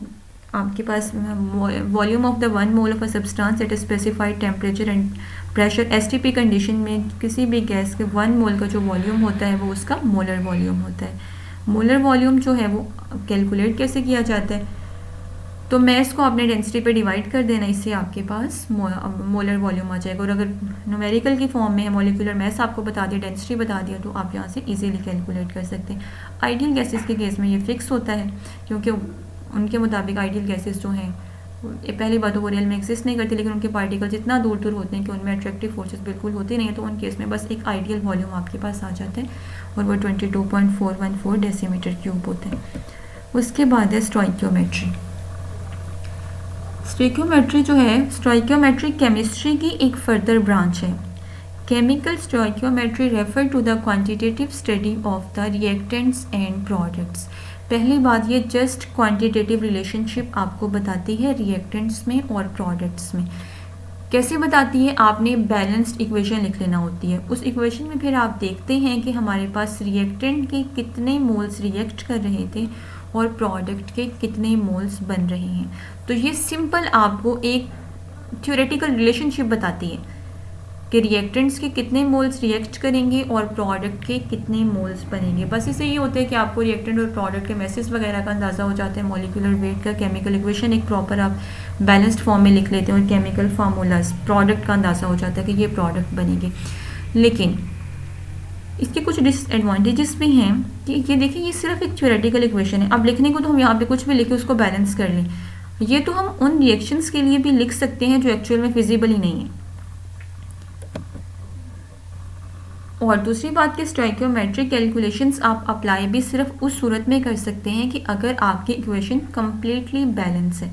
आपके पास volume of the 1 mole of a substance at specified temperature and pressure STP condition में किसी भी गैस के 1 मोल का जो वॉल्यूम होता है वो उसका मोलर वॉल्यूम होता है। मोलर वॉल्यूम जो है वो कैलकुलेट कैसे किया जाता है, तो मैस को आपने डेंसिटी पे डिवाइड कर देना, इससे आपके पास मोलर वॉल्यूम आ जाएगा। और अगर न्यूमेरिकल की फॉर्म में है, मॉलिक्यूलर मैस आपको बता दिया, डेंसिटी बता दिया, तो आप यहाँ से इजीली कैलकुलेट कर सकते हैं। आइडियल गैसेस के केस में ये फिक्स होता है क्योंकि उनके मुताबिक आइडियल गैसेस जो हैं पहली बात तो वो रियल में एग्जिस्ट नहीं करती, लेकिन उनके पार्टिकल्स इतना दूर दूर होते हैं कि उनमें अट्रैक्टिव फोर्सेस बिल्कुल होती नहीं है, तो उन केस में बस एक आइडियल वॉल्यूम आपके पास आ जाता है और वो 22.414 डेसीमीटर क्यूब होते हैं। उसके बाद है स्टोइकियोमेट्री। स्टोइकियोमेट्री जो है, स्टोइकियोमेट्री केमिस्ट्री की एक फर्दर ब्रांच है। Chemical stoichiometry refer to the quantitative study of the reactants and products. पहली बात, ये जस्ट क्वांटिटेटिव रिलेशनशिप आपको बताती है रिएक्टेंट्स में और प्रोडक्ट्स में। कैसे बताती है, आपने बैलेंस्ड इक्वेशन लिख लेना होती है, उस इक्वेशन में फिर आप देखते हैं कि हमारे पास रिएक्टेंट के कितने मोल्स रिएक्ट कर रहे थे और प्रोडक्ट के कितने मोल्स बन रहे हैं। तो ये सिंपल आपको एक थ्योरेटिकल रिलेशनशिप बताती है कि रिएक्टेंट्स के कितने मोल्स रिएक्ट करेंगे और प्रोडक्ट के कितने मोल्स बनेंगे। बस इससे ये होता है कि आपको रिएक्टेंट और प्रोडक्ट के मैसेज वगैरह का अंदाज़ा हो जाता है, मॉलिक्यूलर वेट का, केमिकल इक्वेशन एक प्रॉपर आप बैलेंस्ड फॉर्म में लिख लेते हैं और केमिकल फार्मूलाज, प्रोडक्ट का अंदाज़ा हो जाता है कि ये प्रोडक्ट बनेंगे। लेकिन इसके कुछ डिसएडवांटेजेस भी हैं कि ये देखिए, ये सिर्फ एक थ्योरेटिकल इक्वेशन है। अब लिखने को तो हम यहाँ पे कुछ भी लिखे उसको बैलेंस कर लें, ये तो हम उन रिएक्शंस के लिए भी लिख सकते हैं जो एक्चुअल में फिजिबल ही नहीं है। और दूसरी बात कि स्टोइकियोमेट्रिक कैलकुलेशंस आप अप्लाई भी सिर्फ उस सूरत में कर सकते हैं कि अगर आपकी इक्वेशन कम्प्लीटली बैलेंस है।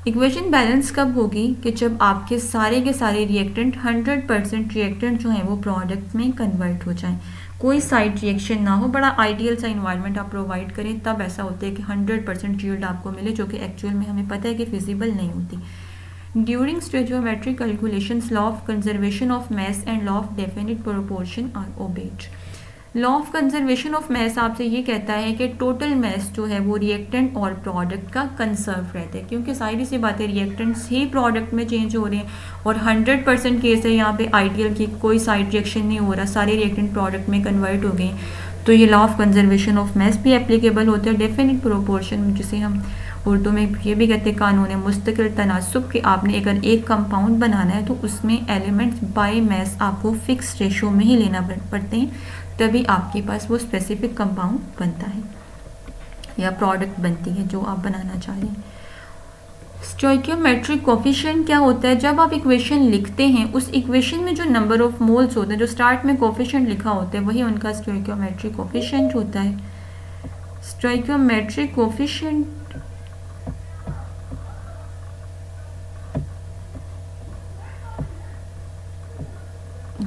इक्वेशन बैलेंस कब होगी कि जब आपके सारे के सारे रिएक्टेंट 100% रिएक्टेंट जो हैं वो प्रोडक्ट में कन्वर्ट हो जाएं, कोई साइड रिएक्शन ना हो, बड़ा आइडियल सा इन्वायरमेंट आप प्रोवाइड करें, तब ऐसा होता है कि 100% यील्ड आपको मिले, जो कि एक्चुअल में हमें पता है कि फिजिबल नहीं होती। During stoichiometric calculations, law of conservation of mass and law of definite proportion are obeyed. Law of conservation of mass आपसे ये कहता है कि टोटल मैस जो है वो रिएक्टेंट और प्रोडक्ट का कंजर्व रहता है, क्योंकि सारी सी बातें रिएक्टेंट्स ही प्रोडक्ट में चेंज हो रहे हैं और 100% केस है यहाँ पे आइडियल की कोई साइड रिएक्शन नहीं हो रहा, सारे रिएक्टेंट प्रोडक्ट में कन्वर्ट हो गए। तो ये law of conservation of mass भी एप्लीकेबल होता है। डेफिनिट प्रोपोर्शन, जिसे हम उर्दू में ये भी कहते हैं कानून मुस्तकिल तनासुब, कि आपने अगर एक कंपाउंड बनाना है तो उसमें एलिमेंट्स बाय मैस आपको फिक्स रेशो में ही लेना पड़ते हैं, तभी आपके पास वो स्पेसिफिक कंपाउंड बनता है या प्रोडक्ट बनती है जो आप बनाना चाह रहे हैं। स्टोइकियोमेट्रिक कोफिशिएंट क्या होता है, जब आप इक्वेशन लिखते हैं उस इक्वेशन में जो नंबर ऑफ मोल्स होते हैं, जो स्टार्ट में कोफिशिएंट लिखा होता है, वही उनका स्टोइकियोमेट्रिक कोफिशिएंट होता है। स्टोइकियोमेट्रिक कोफिशिएंट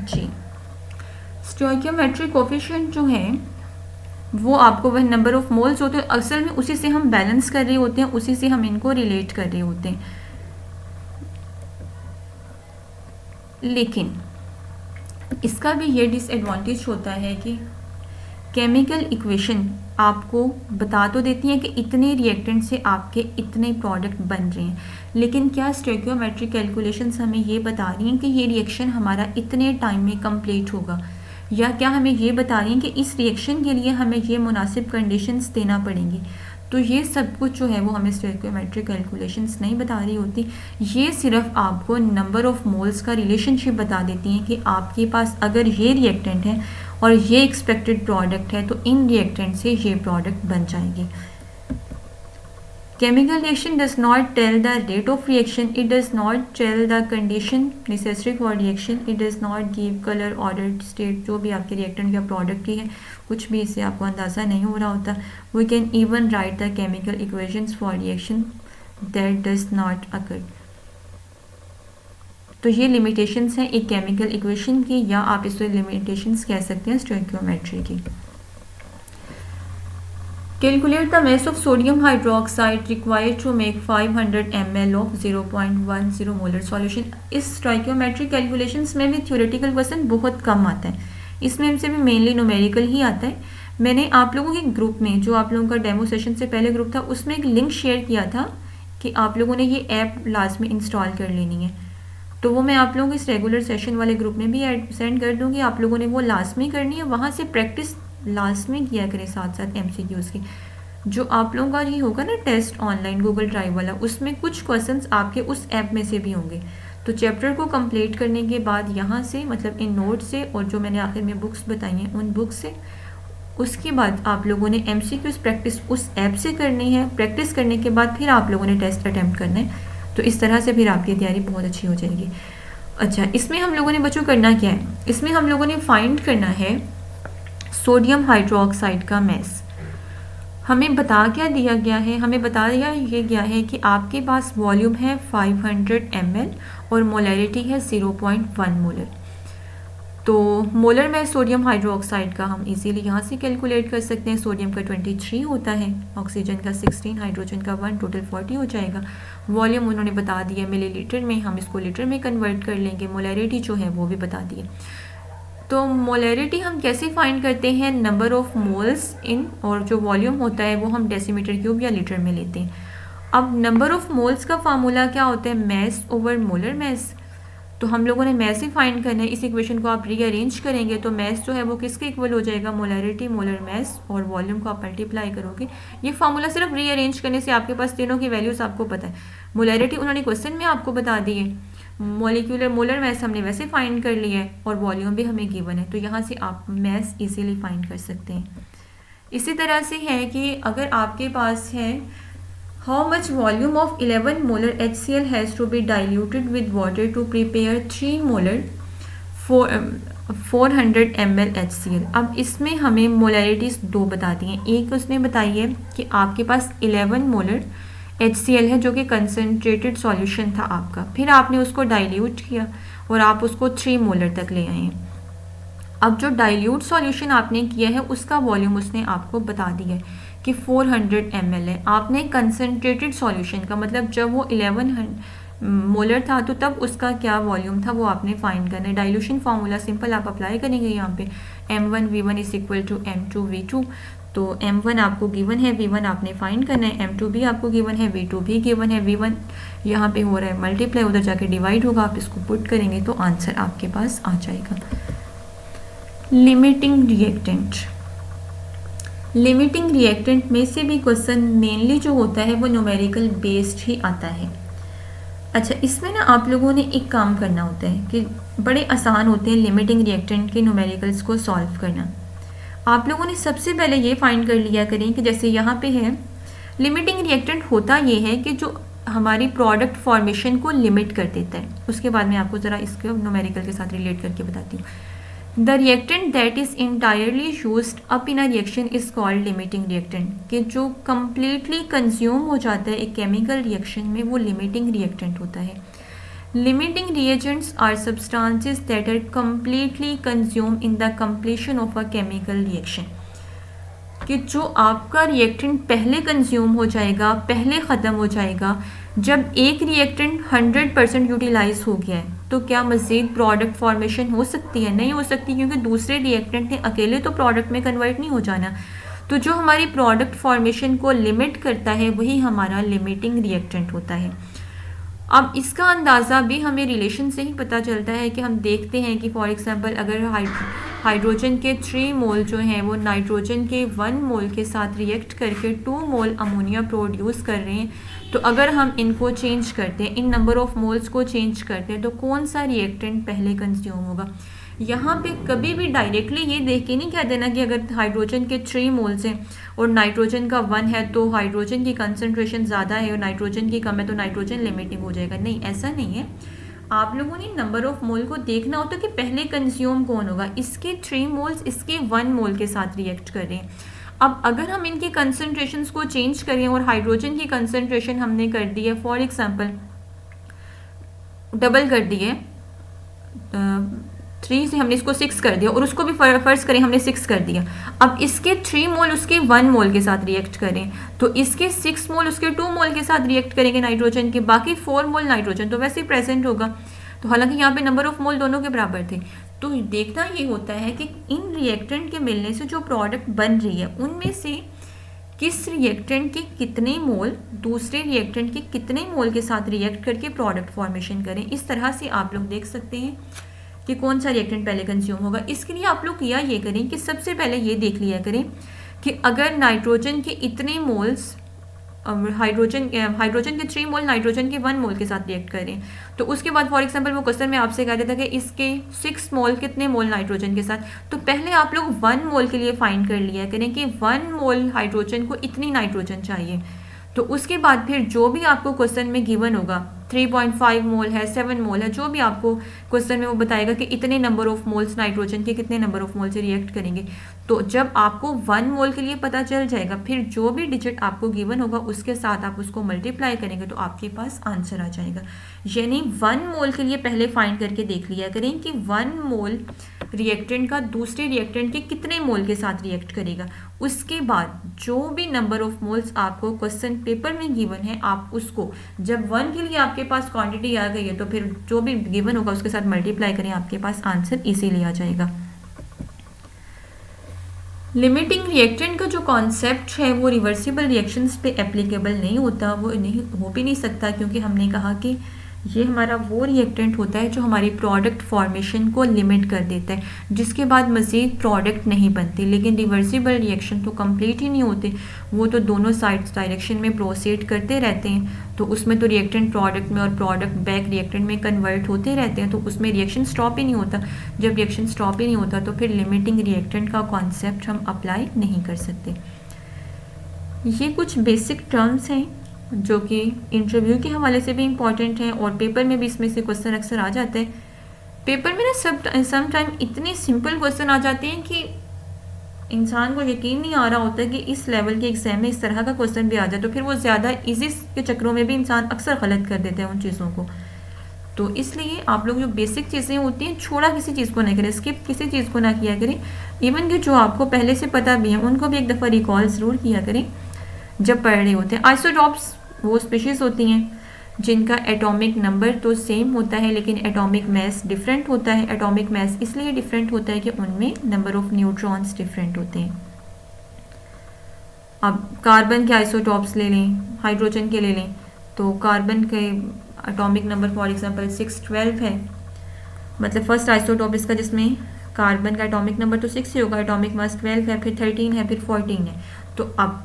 जी, स्टोइकियोमेट्रिक कोफिशिएंट जो है वो आपको वह नंबर ऑफ मोल्स होते हैं, असल में उसी से हम बैलेंस कर रहे होते हैं, उसी से हम इनको रिलेट कर रहे होते हैं। लेकिन इसका भी ये डिसएडवांटेज होता है कि केमिकल इक्वेशन आपको बता तो देती हैं कि इतने रिएक्टेंट से आपके इतने प्रोडक्ट बन रहे हैं, लेकिन क्या स्टोइकियोमेट्रिक कैलकुलेशंस हमें ये बता रही हैं कि ये रिएक्शन हमारा इतने टाइम में कंप्लीट होगा, या क्या हमें ये बता रही हैं कि इस रिएक्शन के लिए हमें ये मुनासिब कंडीशंस देना पड़ेंगी। तो ये सब कुछ जो है वो हमें स्टोइकियोमेट्रिक कैलकुलेशंस नहीं बता रही होती, ये सिर्फ आपको नंबर ऑफ मोल्स का रिलेशनशिप बता देती हैं कि आपके पास अगर ये रिएक्टेंट है और ये एक्सपेक्टेड प्रोडक्ट है तो इन रिएक्टेंट से ये प्रोडक्ट बन जाएंगे। Chemical reaction does not tell the rate of reaction, it does not tell the condition necessary for reaction, it does not give color, order, state, जो भी आपके रिएक्टेंट या प्रोडक्ट की है कुछ भी इससे आपको अंदाज़ा नहीं हो रहा होता। We can even write the chemical equations for reaction that does not occur। तो ये लिमिटेशंस हैं एक केमिकल इक्वेशन की, या आप इसे लिमिटेशंस कह सकते हैं स्टोइकियोमेट्री की। Calculate the mass of sodium hydroxide required to make 500 ml of 0.10 molar solution। इस स्टोइकियोमेट्रिक कैलकुलेशंस में भी थ्योरेटिकल क्वेश्चन बहुत कम आता है, इसमें से भी मेनली न्यूमेरिकल ही आता है। मैंने आप लोगों के ग्रुप में, जो आप लोगों का डेमो सेशन से पहले ग्रुप था, उसमें एक लिंक शेयर किया था कि आप लोगों ने ये ऐप लाजमी इंस्टॉल कर लेनी है, तो वो मैं आप लोगों को इस रेगुलर सेशन वाले ग्रुप में भी सेंड कर दूँगी। आप लोगों ने वो लाजमी करनी है, वहाँ से प्रैक्टिस लाजमी किया करें साथ साथ MCQs की। जो आप लोगों का ये होगा ना टेस्ट ऑनलाइन गूगल ड्राइव वाला, उसमें कुछ क्वेश्चंस आपके उस ऐप में से भी होंगे। तो चैप्टर को कंप्लीट करने के बाद यहाँ से, मतलब इन नोट से और जो मैंने आखिर में बुक्स बताई हैं उन बुक्स से, उसके बाद आप लोगों ने MCQs प्रैक्टिस उस ऐप से करनी है। प्रैक्टिस करने के बाद फिर आप लोगों ने टेस्ट अटैम्प्ट करना है, तो इस तरह से फिर आपकी तैयारी बहुत अच्छी हो जाएगी। अच्छा, इसमें हम लोगों ने बच्चों करना क्या है, इसमें हम लोगों ने फाइंड करना है सोडियम हाइड्रोक्साइड का मैस। हमें बता क्या दिया गया है, हमें बता दिया ये गया है कि आपके पास वॉल्यूम है 500 ml और मोलैरिटी है 0.1 मोलर। तो मोलर में सोडियम हाइड्रोक्साइड का हम इजीली यहाँ से कैलकुलेट कर सकते हैं। सोडियम का 23 होता है, ऑक्सीजन का 16, हाइड्रोजन का 1, टोटल 40 हो जाएगा। वॉल्यूम उन्होंने बता दिया मिलीलीटर में, हम इसको लीटर में कन्वर्ट कर लेंगे। मोलैरिटी जो है वो भी बता दिए। तो मोलैरिटी हम कैसे फाइंड करते हैं, नंबर ऑफ मोल्स इन, और जो वॉल्यूम होता है वो हम डेसीमीटर क्यूब या लीटर में लेते हैं। अब नंबर ऑफ मोल्स का फार्मूला क्या होता है, मैस ओवर मोलर मैस। तो हम लोगों ने मैस ही फाइंड करना है। इस इक्वेशन को आप रीअरेंज करेंगे तो मैस जो है वो किसके इक्वल हो जाएगा, मोलैरिटी मोलर मैस, और वॉल्यूम को आप मल्टीप्लाई करोगे। ये फार्मूला सिर्फ रीअरेंज करने से आपके पास तीनों की वैल्यूज आपको पता है। मोलैरिटी उन्होंने क्वेश्चन में आपको बता दी है, मॉलिक्यूलर मोलर मैस हमने वैसे फाइंड कर लिया है, और वॉल्यूम भी हमें गिवन है, तो यहाँ से आप मैस इजीली फाइंड कर सकते हैं। इसी तरह से है कि अगर आपके पास है how much volume of 11 molar HCl has to be diluted with water to prepare 3 molar 400 ml HCl। अब इसमें हमें मोलैरिटीज दो बता दी हैं। एक उसने बताई है कि आपके पास 11 मोलर HCl है जो कि कंसनट्रेटेड सॉल्यूशन था आपका, फिर आपने उसको डाइल्यूट किया और आप उसको 3 मोलर तक ले आए हैं। अब जो डाइल्यूट सॉल्यूशन आपने किया है उसका वॉल्यूम उसने आपको बता दिया है कि 400 ml है। आपने कंसनट्रेटेड सॉल्यूशन का मतलब जब वो 11 मोलर था तो तब उसका क्या वॉल्यूम था वो आपने फाइंड करना है। डाइल्यूशन फार्मूला सिंपल आप अप्लाई करेंगे यहाँ पे, M1V1 is equal to M2V2। तो M1 आपको गिवन है, V1 आपने फाइंड करना है, M2 भी आपको गिवन है, V2 भी गिवन है। V1 यहाँ पे हो रहा है मल्टीप्लाई, उधर जाके डिवाइड होगा, आप इसको पुट करेंगे तो आंसर आपके पास आ जाएगा। लिमिटिंग रिएक्टेंट, लिमिटिंग रिएक्टेंट में से भी क्वेश्चन मेनली जो होता है वो न्यूमेरिकल बेस्ड ही आता है। अच्छा, इसमें ना आप लोगों ने एक काम करना होता है कि बड़े आसान होते हैं लिमिटिंग रिएक्टेंट के न्यूमेरिकल्स को सॉल्व करना। आप लोगों ने सबसे पहले ये फाइंड कर लिया करें कि जैसे यहाँ पे है लिमिटिंग रिएक्टेंट होता ये है कि जो हमारी प्रोडक्ट फॉर्मेशन को लिमिट कर देता है। उसके बाद मैं आपको ज़रा इसको न्यूमेरिकल के साथ रिलेट करके बताती हूँ। The reactant that is entirely used up in a reaction is called limiting reactant, कि जो कम्प्लीटली कंज्यूम हो जाता है एक केमिकल रिएक्शन में वो लिमिटिंग रिएक्टेंट होता है। Limiting reagents are substances that are completely consume in the completion of a chemical reaction, कि जो आपका रिएक्टेंट पहले कंज्यूम हो जाएगा, पहले ख़त्म हो जाएगा। जब एक रिएक्टेंट 100% यूटिलाइज हो गया है तो क्या मज़ीद प्रोडक्ट फॉर्मेशन हो सकती है? नहीं हो सकती, क्योंकि दूसरे रिएक्टेंट ने अकेले तो प्रोडक्ट में कन्वर्ट नहीं हो जाना। तो तो जो हमारी प्रोडक्ट फॉर्मेशन को लिमिट करता है वही हमारा लिमिटिंग रिएक्टेंट होता है। अब इसका अंदाज़ा भी हमें रिलेशन से ही पता चलता है कि हम देखते हैं कि फॉर एग्जांपल अगर हाइड्रोजन के 3 मोल जो हैं वो नाइट्रोजन के 1 मोल के साथ रिएक्ट करके 2 मोल अमोनिया प्रोड्यूस कर रहे हैं, तो अगर हम इनको चेंज करते हैं, इन नंबर ऑफ मोल्स को चेंज करते हैं, तो कौन सा रिएक्टेंट पहले कंज्यूम होगा। यहाँ पे कभी भी डायरेक्टली ये देख के नहीं कह देना कि अगर हाइड्रोजन के 3 मोल्स हैं और नाइट्रोजन का 1 है तो हाइड्रोजन की कंसंट्रेशन ज़्यादा है और नाइट्रोजन की कम है तो नाइट्रोजन लिमिटिंग हो जाएगा। नहीं, ऐसा नहीं है। आप लोगों ने नंबर ऑफ मोल को देखना होता है कि पहले कंज्यूम कौन होगा। इसके 3 मोल्स इसके 1 मोल के साथ रिएक्ट कर रहे हैं। अब अगर हम इनकी कंसंट्रेशंस को चेंज करें और हाइड्रोजन की कंसंट्रेशन हमने कर दी है फॉर एग्जांपल डबल कर दी है, 3 से हमने इसको 6 कर दिया और उसको भी फर्ज करें हमने 6 कर दिया। अब इसके 3 मोल उसके 1 मोल के साथ रिएक्ट करें तो इसके 6 मोल उसके 2 मोल के साथ रिएक्ट करेंगे नाइट्रोजन के, बाकी 4 मोल नाइट्रोजन तो वैसे ही प्रेजेंट होगा। तो हालांकि यहाँ पे नंबर ऑफ मोल दोनों के बराबर थे। तो देखना ये होता है कि इन रिएक्टेंट के मिलने से जो प्रोडक्ट बन रही है उनमें से किस रिएक्टेंट के कितने मोल दूसरे रिएक्टेंट के कितने मोल के साथ रिएक्ट करके प्रोडक्ट फॉर्मेशन करें। इस तरह से आप लोग देख सकते हैं कि कौन सा रिएक्टेंट पहले कंज्यूम होगा। इसके लिए आप लोग किया ये करें कि सबसे पहले ये देख लिया करें कि अगर नाइट्रोजन के इतने मोल्स हाइड्रोजन के 3 मोल नाइट्रोजन के 1 मोल के साथ रिएक्ट करें, तो उसके बाद फॉर एग्जांपल वो क्वेश्चन में आपसे कह देता कि इसके 6 मोल कितने मोल नाइट्रोजन के साथ, तो पहले आप लोग 1 मोल के लिए फाइंड कर लिया करें कि 1 मोल हाइड्रोजन को इतनी नाइट्रोजन चाहिए। तो उसके बाद फिर जो भी आपको क्वेश्चन में गिवन होगा 3.5 मोल है, 7 मोल है, जो भी आपको क्वेश्चन में वो बताएगा कि इतने नंबर ऑफ मोल्स नाइट्रोजन के कितने नंबर ऑफ मोल से रिएक्ट करेंगे। तो जब आपको 1 मोल के लिए पता चल जाएगा, फिर जो भी डिजिट आपको गिवन होगा उसके साथ आप उसको मल्टीप्लाई करेंगे तो आपके पास आंसर आ जाएगा। यानी 1 मोल के लिए पहले फाइंड करके देख लिया करें कि 1 मोल रिएक्टेंट का दूसरे रिएक्टेंट के कितने मोल के साथ रिएक्ट करेगा। उसके बाद जो भी नंबर ऑफ मोल्स आपको क्वेश्चन पेपर में गिवन है आप उसको, जब 1 के लिए आपके पास क्वांटिटी आ गई है तो फिर जो भी गिवन होगा उसके साथ मल्टीप्लाई करें, आपके पास आंसर इजीली आ जाएगा। लिमिटिंग रिएक्टेंट का जो कॉन्सेप्ट है वो रिवर्सिबल रिएक्शंस पे एप्लीकेबल नहीं होता, वो नहीं हो भी नहीं सकता, क्योंकि हमने कहा कि ये हमारा वो रिएक्टेंट होता है जो हमारी प्रोडक्ट फॉर्मेशन को लिमिट कर देता है, जिसके बाद मज़ीद प्रोडक्ट नहीं बनते। लेकिन रिवर्सिबल रिएक्शन तो कंप्लीट ही नहीं होते, वो तो दोनों साइड्स डायरेक्शन में प्रोसीड करते रहते हैं। तो उसमें तो रिएक्टेंट प्रोडक्ट में और प्रोडक्ट बैक रिएक्टेंट में कन्वर्ट होते रहते हैं, तो उसमें रिएक्शन स्टॉप ही नहीं होता। जब रिएक्शन स्टॉप ही नहीं होता तो फिर लिमिटिंग रिएक्टेंट का कॉन्सेप्ट हम अप्लाई नहीं कर सकते। ये कुछ बेसिक टर्म्स हैं जो कि इंटरव्यू के हवाले से भी इम्पॉर्टेंट हैं और पेपर में भी इसमें से क्वेश्चन अक्सर आ जाते हैं। पेपर में ना सम टाइम इतने सिंपल क्वेश्चन आ जाते हैं कि इंसान को यकीन नहीं आ रहा होता कि इस लेवल के एग्जाम में इस तरह का क्वेश्चन भी आ जाए, तो फिर वो ज़्यादा इजी के चक्रों में भी इंसान अक्सर गलत कर देता है उन चीज़ों को। तो इसलिए आप लोग जो बेसिक चीज़ें होती हैं छोड़ा किसी चीज़ को ना करें, स्किप किसी चीज़ को ना किया करें। इवन कि जो आपको पहले से पता भी है उनको भी एक दफ़ा रिकॉल ज़रूर किया करें जब पढ़ रहे होते हैं। आइसोटॉप्स वो स्पीशीज़ होती हैं जिनका एटॉमिक नंबर तो सेम होता है लेकिन एटॉमिक मास डिफरेंट होता है। एटॉमिक मास इसलिए डिफरेंट होता है कि उनमें नंबर ऑफ न्यूट्रॉन्स डिफरेंट होते हैं। अब कार्बन के आइसोटॉप्स ले लें, हाइड्रोजन के ले लें, तो कार्बन के एटॉमिक नंबर फॉर एग्जांपल 612 है, मतलब फर्स्ट आइसोटॉप इसका जिसमें कार्बन का एटॉमिक नंबर तो 6 ही होगा, एटॉमिक मास 12 है, फिर 13 है, फिर 14 है। तो अब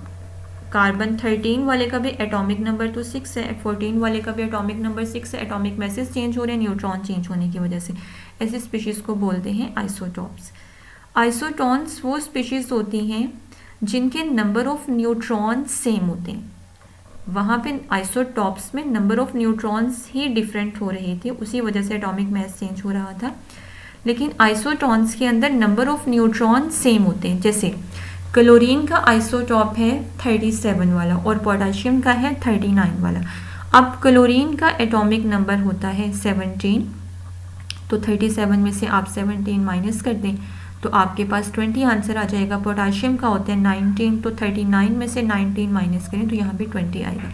कार्बन 13 वाले का भी एटॉमिक नंबर तो 6 है, 14 वाले का भी एटॉमिक नंबर 6 है। एटॉमिक मैसेज चेंज हो रहे हैं न्यूट्रॉन चेंज होने की वजह से। ऐसे स्पीशीज़ को बोलते हैं आइसोटॉप्स। आइसोटॉन्स वो स्पीशीज़ होती हैं जिनके नंबर ऑफ न्यूट्रॉन सेम होते हैं। वहाँ पे आइसोटॉप्स में number of neutrons he different हो रहे थे, उसी वजह से एटॉमिक मास चेंज हो रहा था। लेकिन आइसोटॉन्स के अंदर नंबर ऑफ न्यूट्रॉन सेम होते हैं। जैसे क्लोरीन का आइसोटॉप है 37 वाला और पोटेशियम का है 39 वाला। अब क्लोरीन का एटॉमिक नंबर होता है 17, तो 37 में से आप 17 माइनस कर दें तो आपके पास 20 आंसर आ जाएगा। पोटेशियम का होता है 19, तो 39 में से 19 माइनस करें तो यहाँ पे 20 आएगा।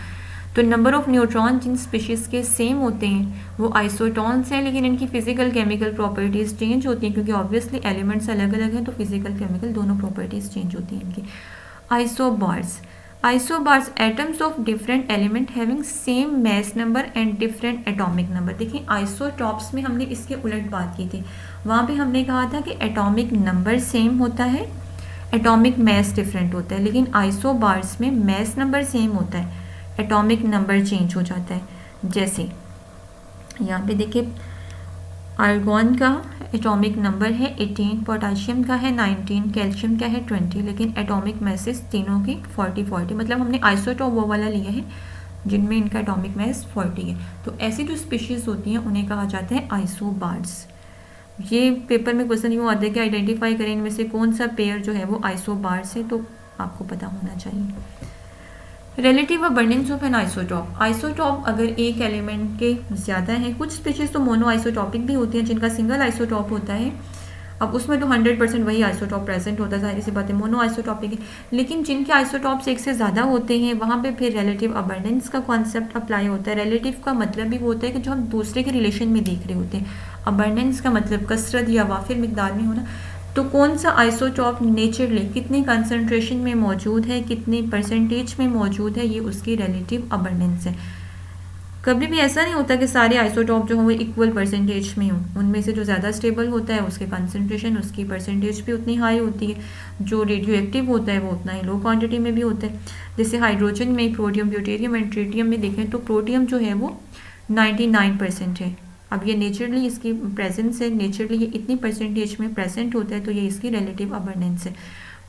तो नंबर ऑफ न्यूट्रॉन जिन स्पीशीज़ के सेम होते हैं वो आइसोटॉन्स हैं, लेकिन इनकी फिजिकल केमिकल प्रॉपर्टीज़ चेंज होती हैं क्योंकि ऑब्वियसली एलिमेंट्स अलग अलग हैं, तो फिजिकल केमिकल दोनों प्रॉपर्टीज़ चेंज होती हैं इनकी। Isobars. Isobars atoms of different element having same mass number and different atomic number. देखिए आइसोटॉप्स में हमने इसके उलट बात की थी, वहाँ पे हमने कहा था कि एटॉमिक नंबर सेम होता है, एटॉमिक मैस डिफरेंट होता है, लेकिन आइसोबार्स में मैस नंबर सेम होता है, एटॉमिक नंबर चेंज हो जाता है। जैसे यहाँ पे देखिए आर्गॉन का एटॉमिक नंबर है 18, पोटाशियम का है 19, कैल्शियम का है 20, लेकिन एटॉमिक मैसेस तीनों की 40, मतलब हमने आइसोटॉप वो वाला लिया है जिनमें इनका एटॉमिक मैस 40 है। तो ऐसी जो स्पीशीज़ होती हैं उन्हें कहा जाता है आइसोबार्स। ये पेपर में क्वेश्चन यूँ आता है कि आइडेंटिफाई करें इनमें से कौन सा पेयर जो है वो आइसोबार्स है, तो आपको पता होना चाहिए। Relative abundance of an isotope. Isotope अगर एक एलिमेंट के ज़्यादा हैं, कुछ स्पीशीज़ तो मोनो आइसोटॉपिक भी होती हैं जिनका सिंगल आइसोटॉप होता है, अब उसमें तो 100% वही आइसोटॉप प्रेजेंट होता है, जाहिर सी बात है मोनो आइसोटॉपिक है। लेकिन जिनके आइसोटॉप्स एक से ज़्यादा होते हैं वहाँ पे फिर रिलेटिव अबंडेंस का कॉन्सेप्ट अप्लाई होता है। रिलेटिव का मतलब भी वो होता है कि जो हम दूसरे के रिलेशन में देख रहे होते हैं, अबंडेंस का मतलब कसरत या वाफिर मिकदार में होना। तो कौन सा आइसोटॉप नेचुरली कितनी कंसंट्रेशन में मौजूद है, कितनी परसेंटेज में मौजूद है, ये उसकी रिलेटिव अबंडेंस है। कभी भी ऐसा नहीं होता कि सारे आइसोटॉप जो हों वो इक्वल परसेंटेज में हों, उनमें से जो ज़्यादा स्टेबल होता है उसके कंसंट्रेशन, उसकी परसेंटेज भी उतनी हाई होती है, जो रेडियो एक्टिव होता है वो उतना ही लो क्वांटिटी में भी होता है। जैसे हाइड्रोजन में प्रोटियम, ड्यूटेरियम एंड ट्रिटियम में देखें तो प्रोटियम जो है वो 99% है। अब ये नेचुरली इसकी प्रेजेंस है, नेचुरली ये इतनी परसेंटेज में प्रेजेंट होता है, तो ये इसकी रिलेटिव अबंडेंस है।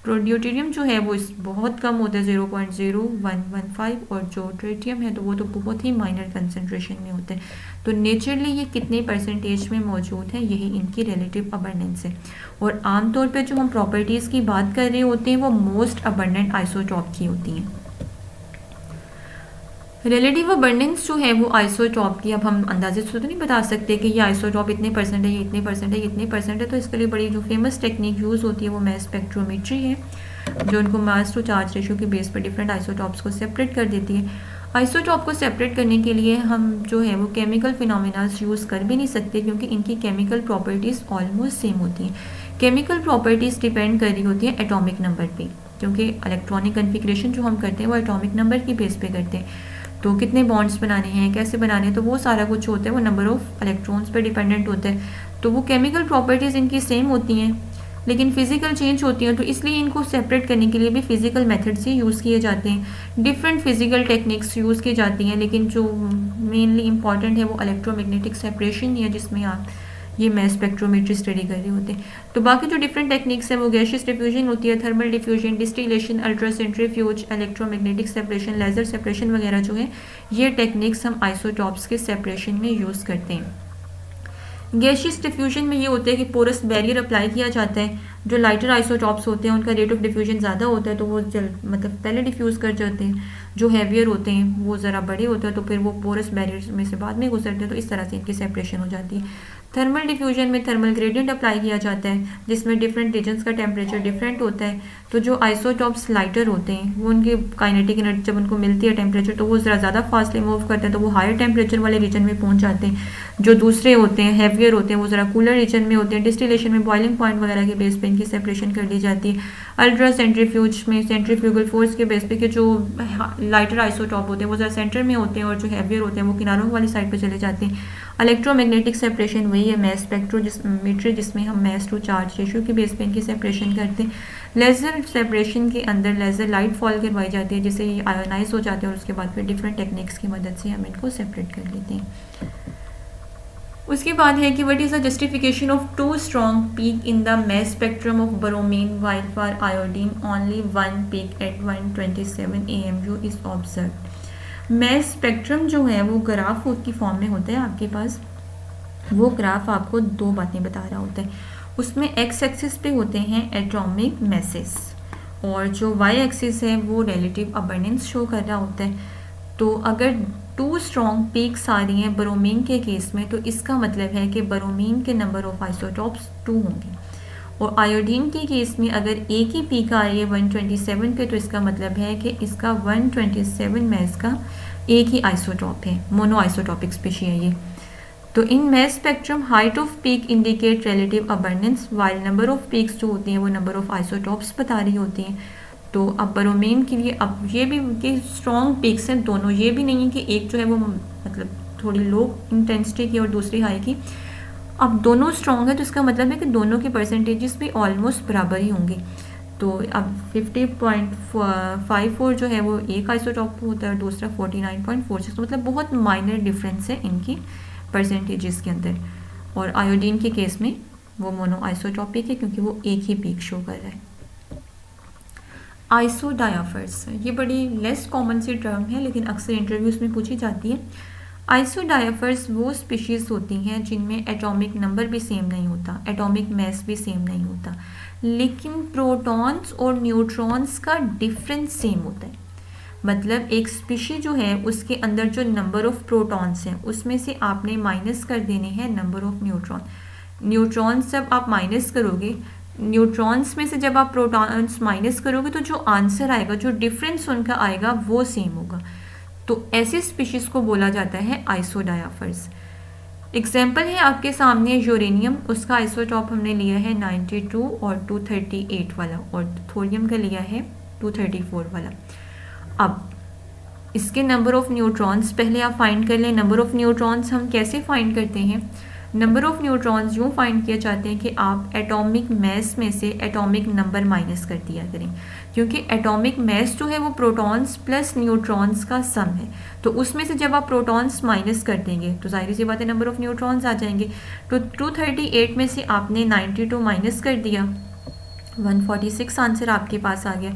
ड्यूटेरियम जो है वो इस बहुत कम होता है 0.0115, और जो ट्रिटियम है तो वो तो बहुत ही माइनर कंसंट्रेशन में होता है। तो नेचुरली ये कितने परसेंटेज में मौजूद है, यही इनकी रिलेटिव अबंडेंस है। और आमतौर पे जो हम प्रॉपर्टीज़ की बात कर रहे होते हैं वो मोस्ट अबंडेंट आइसोटॉप की होती हैं। रिलेटिव अबंडेंस जो है वो आइसोटॉप की, अब हम अंदाजे से तो नहीं बता सकते कि ये आइसोटॉप इतने परसेंट है, ये इतने परसेंट है, ये इतने परसेंट है। तो इसके लिए बड़ी जो फेमस टेक्निक यूज़ होती है वो मैस स्पेक्ट्रोमेट्री है, जो उनको मास टू चार्ज रेशियो के बेस पर डिफरेंट आइसोटॉप्स को सेपरेट कर देती है। आइसोटॉप को सेपरेट करने के लिए हम जो है वो केमिकल फिनोमिनास यूज़ कर भी नहीं सकते, क्योंकि इनकी केमिकल प्रॉपर्टीज़ ऑलमोस्ट सेम होती हैं। केमिकल प्रॉपर्टीज़ डिपेंड कर रही होती है एटॉमिक नंबर पे, क्योंकि इलेक्ट्रॉनिक कन्फिग्रेशन जो हम करते हैं वो एटॉमिक नंबर की बेस पे करते हैं। तो कितने बॉन्ड्स बनाने हैं, कैसे बनाने हैं, तो वो सारा कुछ होता है, वो नंबर ऑफ इलेक्ट्रॉन्स पे डिपेंडेंट होता है। तो वो केमिकल प्रॉपर्टीज़ इनकी सेम होती हैं, लेकिन फिजिकल चेंज होती हैं, तो इसलिए इनको सेपरेट करने के लिए भी फिजिकल मेथड्स ही यूज़ किए जाते हैं। डिफरेंट फिजिकल टेक्निक्स यूज़ की जाती हैं, लेकिन जो मेनली इंपॉर्टेंट है वो इलेक्ट्रोमैग्नेटिक सेपरेशन ही है, जिसमें आप ये मैस स्पेक्ट्रोमेट्री स्टडी कर रहे होते हैं। तो बाकी जो डिफरेंट टेक्निक्स हैं वो गैशियस डिफ्यूजन होती है, thermal diffusion, distillation, ultracentrifuge, electromagnetic separation, laser separation वगैरह जो है ये टेक्निक्स हम आइसोटॉप्स के सेपरेशन में यूज़ करते हैं। गैशियस डिफ्यूजन में ये होता है कि पोरस बैरियर अप्लाई किया जाता है। जो लाइटर आइसोटॉप्स होते हैं उनका रेट ऑफ डिफ्यूजन ज़्यादा होता है, तो वो मतलब पहले डिफ्यूज़ कर जाते हैं। जो हैवियर होते हैं वो ज़रा बड़े होते हैं, तो फिर वो पोरस बैरियर में से बाद में गुजरते हैं, तो इस तरह से इनकी सेपरेशन हो जाती है। थर्मल डिफ्यूजन में थर्मल ग्रेडियंट अप्लाई किया जाता है, जिसमें डिफरेंट रीजन्स का टेम्परेचर डिफरेंट होता है। तो जो आइसोटॉप्स लाइटर होते हैं वो उनकी काइनेटिक एनर्जी जब उनको मिलती है टेम्परेचर, तो वो ज़रा ज़्यादा फास्टली मूव करते हैं, तो वो हायर टेम्परेचर वाले रीजन में पहुंच जाते हैं। जो दूसरे होते हैं हैवियर होते हैं वो ज़रा कूलर रीजन में होते हैं। डिस्टिलेशन में बॉइलिंग पॉइंट वगैरह के बेस पे इनकी सेपरेशन कर दी जाती है। अल्ट्रा सेंट्रीफ्यूज में सेंट्रीफ्यूगल फोर्स के बेस पे कि जो लाइटर आइसोटॉप होते हैं वो ज़रा सेंटर में होते हैं, और जो हैवियर होते हैं वो किनारों वाली साइड पर चले जाते हैं। इलेक्ट्रोमैग्नेटिक सेपरेशन वही है मैस स्पेक्ट्रोमेट्री, जिसमें हम मैस टू चार्ज रेशियो के बेस पे इनकी सेपरेशन करते हैं। लेज़र सेपरेशन के अंदर लेज़र लाइट फॉल करवाई जाती है, जिससे ये आयोनाइज हो जाते हैं, और उसके बाद फिर डिफरेंट टेक्निक्स की मदद से हम इनको सेपरेट कर लेते हैं। उसके बाद है कि what is the justification of two strong peak in the mass spectrum of bromine while for iodine only one peak at 127 AMU is observe. Mass spectrum जो है वो ग्राफ की फॉर्म में होता है आपके पास। वो ग्राफ आपको दो बातें बता रहा होता है। उसमें एक्स एक्सिस पे होते हैं एटॉमिक मैसेस, और जो वाई एक्सिस है वो रिलेटिव अबंडेंस शो कर रहा होता है। तो अगर टू स्ट्रॉन्ग पीक्स आ रही हैं ब्रोमीन के केस में, तो इसका मतलब है कि ब्रोमीन के नंबर ऑफ आइसोटॉप्स 2 होंगे। और आयोडीन के केस में अगर एक ही पीक आ रही है 127 पे, तो इसका मतलब है कि इसका 127 मैस का एक ही आइसोटॉप है, मोनो आइसोटॉपिक स्पीशी है ये। तो in mass spectrum height of peak indicate relative abundance, while number of peaks जो होती हैं वो नंबर ऑफ आइसोटॉप्स बता रही होती हैं। तो अब ब्रोमीन के लिए अब ये भी कि स्ट्रॉन्ग पिक्स हैं दोनों, ये भी नहीं है कि एक जो है वो मतलब थोड़ी लो इंटेंसिटी की और दूसरी हाई की। अब दोनों स्ट्रॉन्ग है तो इसका मतलब है कि दोनों के परसेंटेजेस भी ऑलमोस्ट बराबर ही होंगे। तो अब 50.54 जो है वो एक आइसोटॉप होता है और दूसरा 49.46, तो मतलब बहुत माइनर डिफरेंस है इनकी परसेंटेजेस के अंदर। और आयोडीन के केस में वो मोनो आइसोटॉपिक है क्योंकि वो एक ही पीक शो कर रहा है। आइसोडायाफर्स, ये बड़ी लेस कॉमन सी टर्म है लेकिन अक्सर इंटरव्यूज़ में पूछी जाती है। आइसोडायाफर्स वो स्पीशीज़ होती हैं जिनमें एटॉमिक नंबर भी सेम नहीं होता, एटॉमिक मास भी सेम नहीं होता, लेकिन प्रोटॉन्स और न्यूट्रॉन्स का डिफरेंस सेम होता है। मतलब एक स्पीशी जो है उसके अंदर जो नंबर ऑफ प्रोटॉन्स हैं उसमें से आपने माइनस कर देने हैं नंबर ऑफ न्यूट्रॉन। न्यूट्रॉन्स जब आप माइनस करोगे, न्यूट्रॉन्स में से जब आप प्रोटॉन्स माइनस करोगे तो जो आंसर आएगा, जो डिफरेंस उनका आएगा वो सेम होगा। तो ऐसी स्पीशीज़ को बोला जाता है आइसोडायाफर्स। एग्जाम्पल है आपके सामने यूरेनियम, उसका आइसोटॉप हमने लिया है 92 और 238 वाला, और थोरियम का लिया है 234 वाला। अब इसके नंबर ऑफ न्यूट्रॉन्स पहले आप फाइंड कर लें। नंबर ऑफ न्यूट्रॉन्स हम कैसे फाइंड करते हैं? नंबर ऑफ न्यूट्रॉन्स यूँ फाइंड किए जाते हैं कि आप एटॉमिक मास में से एटॉमिक नंबर माइनस कर दिया करें, क्योंकि एटॉमिक मास जो है वो प्रोटॉन्स प्लस न्यूट्रॉन्स का सम है। तो उसमें से जब आप प्रोटॉन्स माइनस कर देंगे तो जाहिर सी बात है नंबर ऑफ न्यूट्रॉन्स आ जाएंगे। तो 238 में से आपने 92 माइनस कर दिया, 146 आंसर आपके पास आ गया।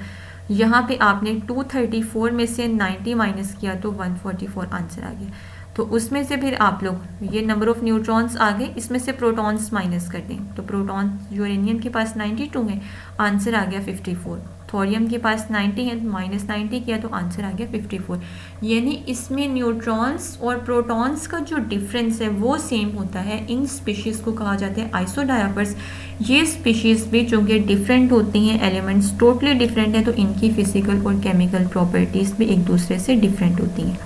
यहाँ पे आपने 234 में से 90 माइनस किया तो 144 आंसर आ गया। तो उसमें से फिर आप लोग ये नंबर ऑफ न्यूट्रॉन्स आ गए, इसमें से प्रोटॉन्स माइनस कर दें तो प्रोटॉन्स यूरेनियम के पास 92 है, आंसर आ गया 54। थोरियम के पास 90 है, माइनस 90 किया तो आंसर आ गया 54। यानी इसमें न्यूट्रॉन्स और प्रोटॉन्स का जो डिफरेंस है वो सेम होता है। इन स्पीशीज़ को कहा जाता है आइसोडायाफर्स। ये स्पीशीज़ भी चूँकि डिफरेंट होती हैं, एलिमेंट्स टोटली डिफरेंट है, तो इनकी फिजिकल और केमिकल प्रॉपर्टीज़ भी एक दूसरे से डिफरेंट होती हैं।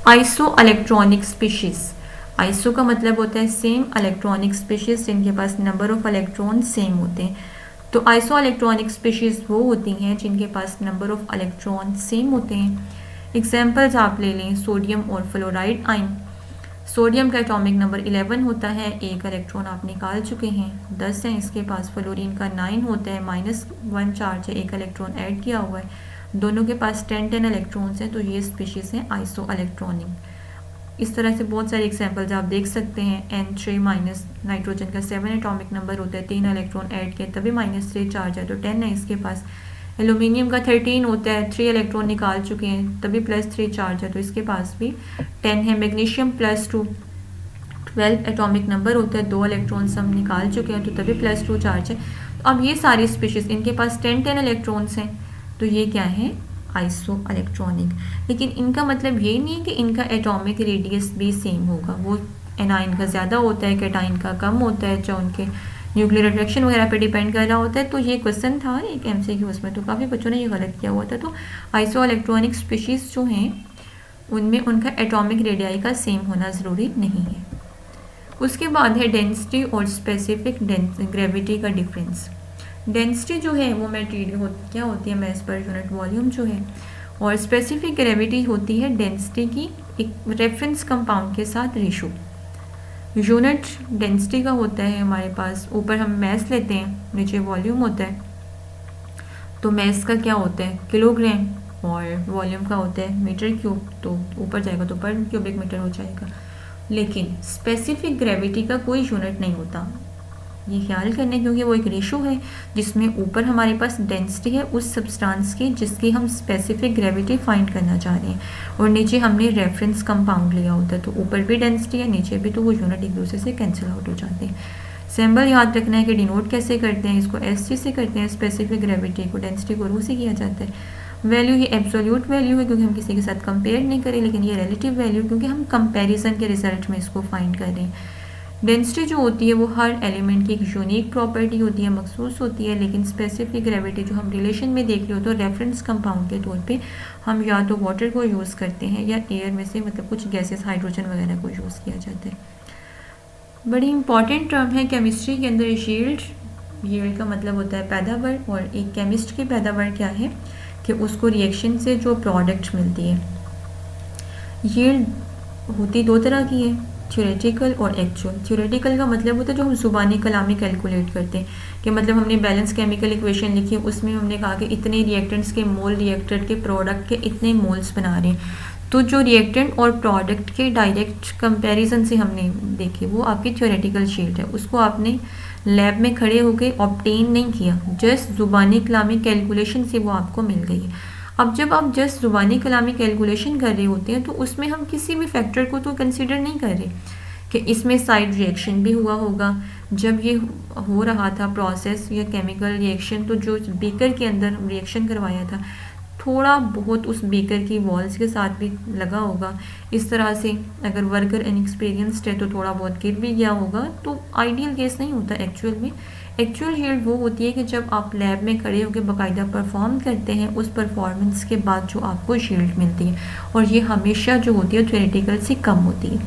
आइसो इलेक्ट्रॉनिक स्पीशीज़, आइसो का मतलब होता है सेम, इलेक्ट्रॉनिक स्पीशीज़ जिनके पास नंबर ऑफ इलेक्ट्रॉन सेम होते हैं। तो आइसो इलेक्ट्रॉनिक स्पीशीज़ वो होती हैं जिनके पास नंबर ऑफ इलेक्ट्रॉन सेम होते हैं। एग्जाम्पल्स आप ले लें, सोडियम और फ्लोराइड आयन। सोडियम का एटॉमिक नंबर 11 होता है, एक इलेक्ट्रॉन आप निकाल चुके हैं, 10 हैं इसके पास। फ्लोरीन का 9 होता है, -1 चार्ज है, एक इलेक्ट्रॉन ऐड किया हुआ है, दोनों के पास 10 इलेक्ट्रॉन्स हैं। तो ये स्पीशीज़ हैं आइसो इलेक्ट्रॉनिक। इस तरह से बहुत सारे एग्जांपल्स आप देख सकते हैं। N3- नाइट्रोजन का 7 एटॉमिक नंबर होता है, 3 इलेक्ट्रॉन ऐड किए तभी -3 चार्ज है, तो 10 है इसके पास। एल्यूमिनियम का 13 होता है, 3 इलेक्ट्रॉन निकाल चुके हैं तभी +3 चार्ज है, तो इसके पास भी 10 है। मैग्नीशियम +2, 12 एटॉमिक नंबर होता है, 2 इलेक्ट्रॉन्स हम निकाल चुके हैं तो तभी +2 चार्ज है। तो अब ये सारी स्पीशीज़ इनके पास 10 इलेक्ट्रॉन्स हैं, तो ये क्या है? Iso electronic. लेकिन इनका मतलब ये नहीं है कि इनका एटॉमिक रेडियस भी सेम होगा। वो एनाइन का ज़्यादा होता है, कैटाइन का कम होता है, जो उनके न्यूक्लियर अट्रैक्शन वगैरह पे डिपेंड कर रहा होता है। तो ये क्वेश्चन था एक MCQ उसमें, तो काफ़ी बच्चों ने ये गलत किया हुआ था। तो आइसो इलेक्ट्रॉनिक स्पीशीज़ जो हैं उनमें उनका एटॉमिक रेडियाई का सेम होना ज़रूरी नहीं है। उसके बाद है डेंसिटी और स्पेसिफिक ग्रेविटी का डिफरेंस। डेंसिटी जो है वो मटेरियल क्या होती है? मास पर यूनिट वॉल्यूम जो है, और स्पेसिफिक ग्रेविटी होती है डेंसिटी की एक रेफरेंस कंपाउंड के साथ रेशो। यूनिट डेंसिटी का होता है हमारे पास, ऊपर हम मास लेते हैं, नीचे वॉल्यूम होता है। तो मास का क्या होता है? किलोग्राम, और वॉल्यूम का होता है मीटर क्यूब, तो ऊपर जाएगा तो पर क्यूबिक मीटर हो जाएगा। लेकिन स्पेसिफिक ग्रेविटी का कोई यूनिट नहीं होता, ये ख्याल करना है, क्योंकि वो एक रेशो है जिसमें ऊपर हमारे पास डेंसिटी है उस सब्सटेंस की जिसकी हम स्पेसिफिक ग्रेविटी फाइंड करना चाह रहे हैं, और नीचे हमने रेफरेंस कंपाउंड लिया होता है, तो ऊपर भी डेंसिटी है नीचे भी, तो वो यूनिट एक दूसरे से कैंसिल आउट हो जाते हैं। सिंबल याद रखना है कि डिनोट कैसे करते हैं, इसको SG से करते हैं, स्पेसिफिक ग्रेविटी को, डेंसिटी को रू से किया जाता है। वैल्यू ये एब्सोल्यूट वैल्यू है क्योंकि हम किसी के साथ कंपेयर नहीं करें, लेकिन ये रिलेटिव वैल्यू क्योंकि हम कंपैरिजन के रिजल्ट में इसको फाइंड कर रहे हैं। डेंसिटी जो होती है वो हर एलिमेंट की एक यूनिक प्रॉपर्टी होती है, मखसूस होती है, लेकिन स्पेसिफिक ग्रेविटी जो हम रिलेशन में देख रहे हो तो रेफरेंस कंपाउंड के तौर पे हम या तो वाटर को यूज़ करते हैं या एयर में से मतलब कुछ गैसेस हाइड्रोजन वगैरह को यूज़ किया जाता है। बड़ी इंपॉर्टेंट टर्म है केमिस्ट्री के अंदर शील्ड, यील्ड का मतलब होता है पैदावार, और एक केमिस्ट की पैदावार क्या है कि उसको रिएक्शन से जो प्रोडक्ट मिलती है। यील्ड होती दो तरह की है, थ्योरेटिकल और एक्चुअल। थ्योरेटिकल का मतलब होता है जो हम ज़ुबानी कलामी कैलकुलेट करते हैं, कि मतलब हमने बैलेंस केमिकल इक्वेशन लिखी है, उसमें हमने कहा कि इतने रिएक्टेंट्स के मोल रिएक्टर के प्रोडक्ट के इतने मोल्स बना रहे हैं, तो जो रिएक्टेंट और प्रोडक्ट के डायरेक्ट कंपैरिजन से हमने देखे वो आपकी थ्योरेटिकल शीट है। उसको आपने लैब में खड़े होकर ऑब्टेन नहीं किया, जस्ट ज़ुबानी कलामी कैलकुलेशन से वो आपको मिल गई है। अब जब आप जस्ट ज़ुबानी कलामी कैलकुलेशन कर रहे होते हैं तो उसमें हम किसी भी फैक्टर को तो कंसिडर नहीं कर रहे कि इसमें साइड रिएक्शन भी हुआ होगा। जब ये हो रहा था प्रोसेस या केमिकल रिएक्शन, तो जो बीकर के अंदर रिएक्शन करवाया था थोड़ा बहुत उस बीकर की वॉल्स के साथ भी लगा होगा। इस तरह से अगर वर्कर इनएक्सपीरियंस्ड है तो थोड़ा बहुत गिर भी गया होगा, तो आइडियल केस नहीं होता एक्चुअल में। एक्चुअल यील्ड वो होती है कि जब आप लैब में खड़े होकर बाकायदा परफॉर्म करते हैं, उस परफॉर्मेंस के बाद जो आपको यील्ड मिलती है, और ये हमेशा जो होती है थ्योरेटिकल से कम होती है,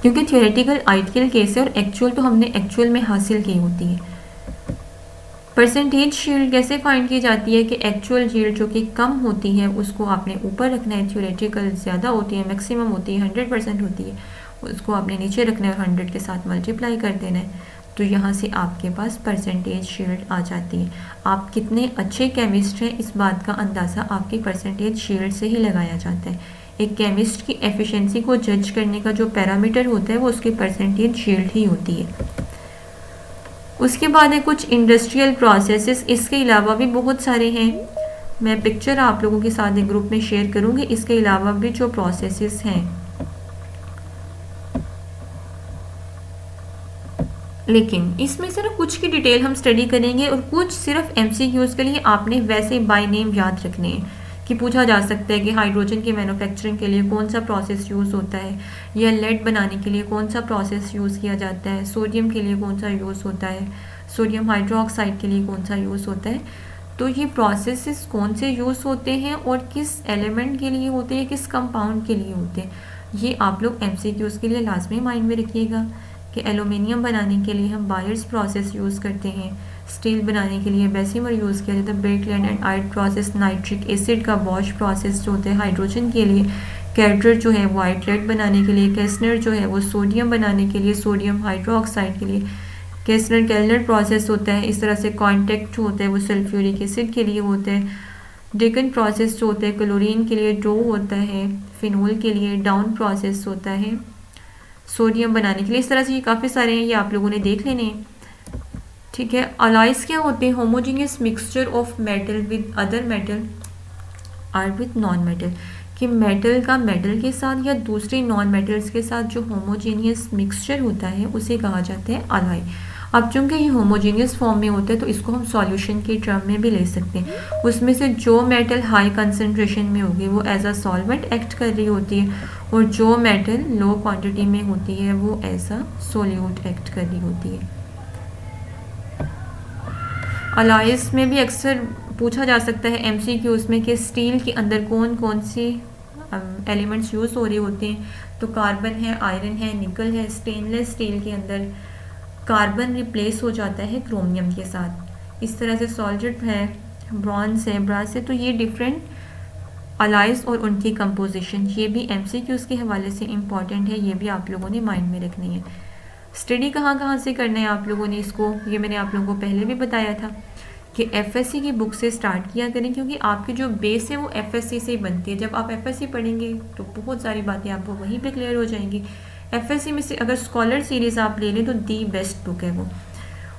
क्योंकि थ्योरेटिकल आइडियल केस है और एक्चुअल तो हमने एक्चुअल में हासिल की होती है। परसेंटेज यील्ड कैसे फाइंड की जाती है कि एक्चुअल यील्ड जो कि कम होती है उसको आपने ऊपर रखना है, थ्योरेटिकल ज़्यादा होती है, मैक्सिमम होती है 100% होती है, उसको आपने नीचे रखना है और 100 के साथ मल्टीप्लाई कर देना है, तो यहाँ से आपके पास परसेंटेज यील्ड आ जाती है। आप कितने अच्छे केमिस्ट हैं इस बात का अंदाज़ा आपकी परसेंटेज यील्ड से ही लगाया जाता है। एक केमिस्ट की एफिशिएंसी को जज करने का जो पैरामीटर होता है वो उसकी परसेंटेज यील्ड ही होती है। उसके बाद है कुछ इंडस्ट्रियल प्रोसेसेस, इसके अलावा भी बहुत सारे हैं, मैं पिक्चर आप लोगों के साथ एक ग्रुप में शेयर करूँगी। इसके अलावा भी जो प्रोसेसेस हैं, लेकिन इसमें से ना कुछ की डिटेल हम स्टडी करेंगे और कुछ सिर्फ एमसीक्यूज के लिए आपने वैसे बाय नेम याद रखने हैं कि पूछा जा सकता है कि हाइड्रोजन के मैन्युफैक्चरिंग के लिए कौन सा प्रोसेस यूज़ होता है, या लेड बनाने के लिए कौन सा प्रोसेस यूज़ किया जाता है, सोडियम के लिए कौन सा यूज़ होता है, सोडियम हाइड्रोक्साइड के लिए कौन सा यूज़ होता है। तो ये प्रोसेसेस कौन से यूज़ होते हैं और किस एलिमेंट के लिए होते हैं, किस कंपाउंड के लिए होते हैं, ये आप लोग एमसीक्यूज के लिए लाजमी माइंड में रखिएगा कि एल्यूमिनियम बनाने के लिए हम बायर्स प्रोसेस यूज़ करते हैं, स्टील बनाने के लिए बेसिमर यूज़ किया जाता है, Birkeland and Eyde process, nitric acid का बॉश प्रोसेस जो होता है हाइड्रोजन के लिए, कैटर जो है वो आइट्रेट बनाने के लिए, केस्नर जो है वो सोडियम बनाने के लिए, सोडियम हाइड्रोक्साइड के लिए, केस्नर केल्नर प्रोसेस होता है। इस तरह से कॉन्टेक्ट जो होता है वो सल्फ्यूरिक एसिड के लिए होता है। डेकन प्रोसेस जो होता है क्लोरीन के लिए, डो होता है फिनोल के लिए, डाउन प्रोसेस होता है सोडियम बनाने के लिए। इस तरह से ये काफ़ी सारे हैं, ये आप लोगों ने देख लेने हैं, ठीक है। अलाइज क्या होते हैं? Homogeneous mixture of metal with other metal और विद नॉन मेटल, कि मेटल का मेटल के साथ या दूसरे नॉन मेटल्स के साथ जो होमोजीनियस मिक्सचर होता है उसे कहा जाता है अलाई। अब चूंकि ये होमोजीनियस फॉर्म में होता है तो इसको हम सॉल्यूशन के टर्म में भी ले सकते हैं। उसमें से जो मेटल हाई कंसनट्रेशन में होगी वो एज अ सॉल्वेंट एक्ट कर रही होती है, और जो मेटल लो क्वांटिटी में होती है वो एज अ सोल्यूट एक्ट कर रही होती है। अलाइज में भी अक्सर पूछा जा सकता है एमसीक्यूज में कि स्टील के अंदर कौन कौन सी एलिमेंट्स यूज़ हो रहे होते हैं, तो कार्बन है, आयरन है, निकल है। स्टेनलेस स्टील के अंदर कार्बन रिप्लेस हो जाता है क्रोमियम के साथ। इस तरह से सॉल्वेंट है, ब्रॉन्ज है, ब्रास है। तो ये डिफरेंट अलाइज और उनकी कंपोजिशन, ये भी एमसीक्यूज के हवाले से इम्पॉर्टेंट है, ये भी आप लोगों ने माइंड में रखनी है। स्टडी कहाँ से करना है आप लोगों ने इसको, ये मैंने आप लोगों को पहले भी बताया था कि एफएससी की बुक से स्टार्ट किया करें, क्योंकि आपकी जो बेस है वो एफएससी से ही बनती है। जब आप एफएससी पढ़ेंगे तो बहुत सारी बातें आपको वहीं पे क्लियर हो जाएंगी। एफएससी में से अगर स्कॉलर सीरीज़ आप ले लें तो दी बेस्ट बुक है वो।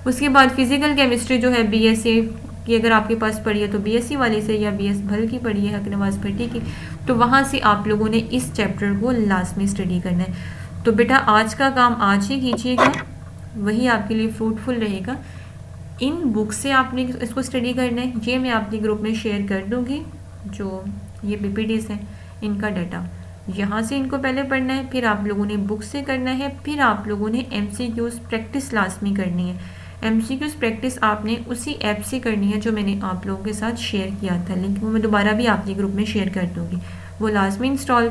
उसके बाद फिजिकल केमिस्ट्री जो है बीएससी की अगर आपके पास पढ़ी है तो बीएससी वाली से, या बीएस भल की पढ़ी है हक नवाज भट्टी की, तो वहाँ से आप लोगों ने इस चैप्टर को लाजमी स्टडी करना है। तो बेटा आज का काम आज ही कीजिएगा, वही आपके लिए फ्रूटफुल रहेगा। इन बुक से आपने इसको स्टडी करना है, ये मैं आपके ग्रुप में शेयर कर दूँगी। जो ये पीपीटीज हैं इनका डाटा, यहाँ से इनको पहले पढ़ना है, फिर आप लोगों ने बुक से करना है, फिर आप लोगों ने एमसीक्यूज प्रैक्टिस लाजमी करनी है। एमसीक्यूज प्रैक्टिस आपने उसी ऐप से करनी है जो मैंने आप लोगों के साथ शेयर किया था, लिंक वो मैं दोबारा भी आपके ग्रुप में शेयर कर दूँगी, वो लाजमी इंस्टॉल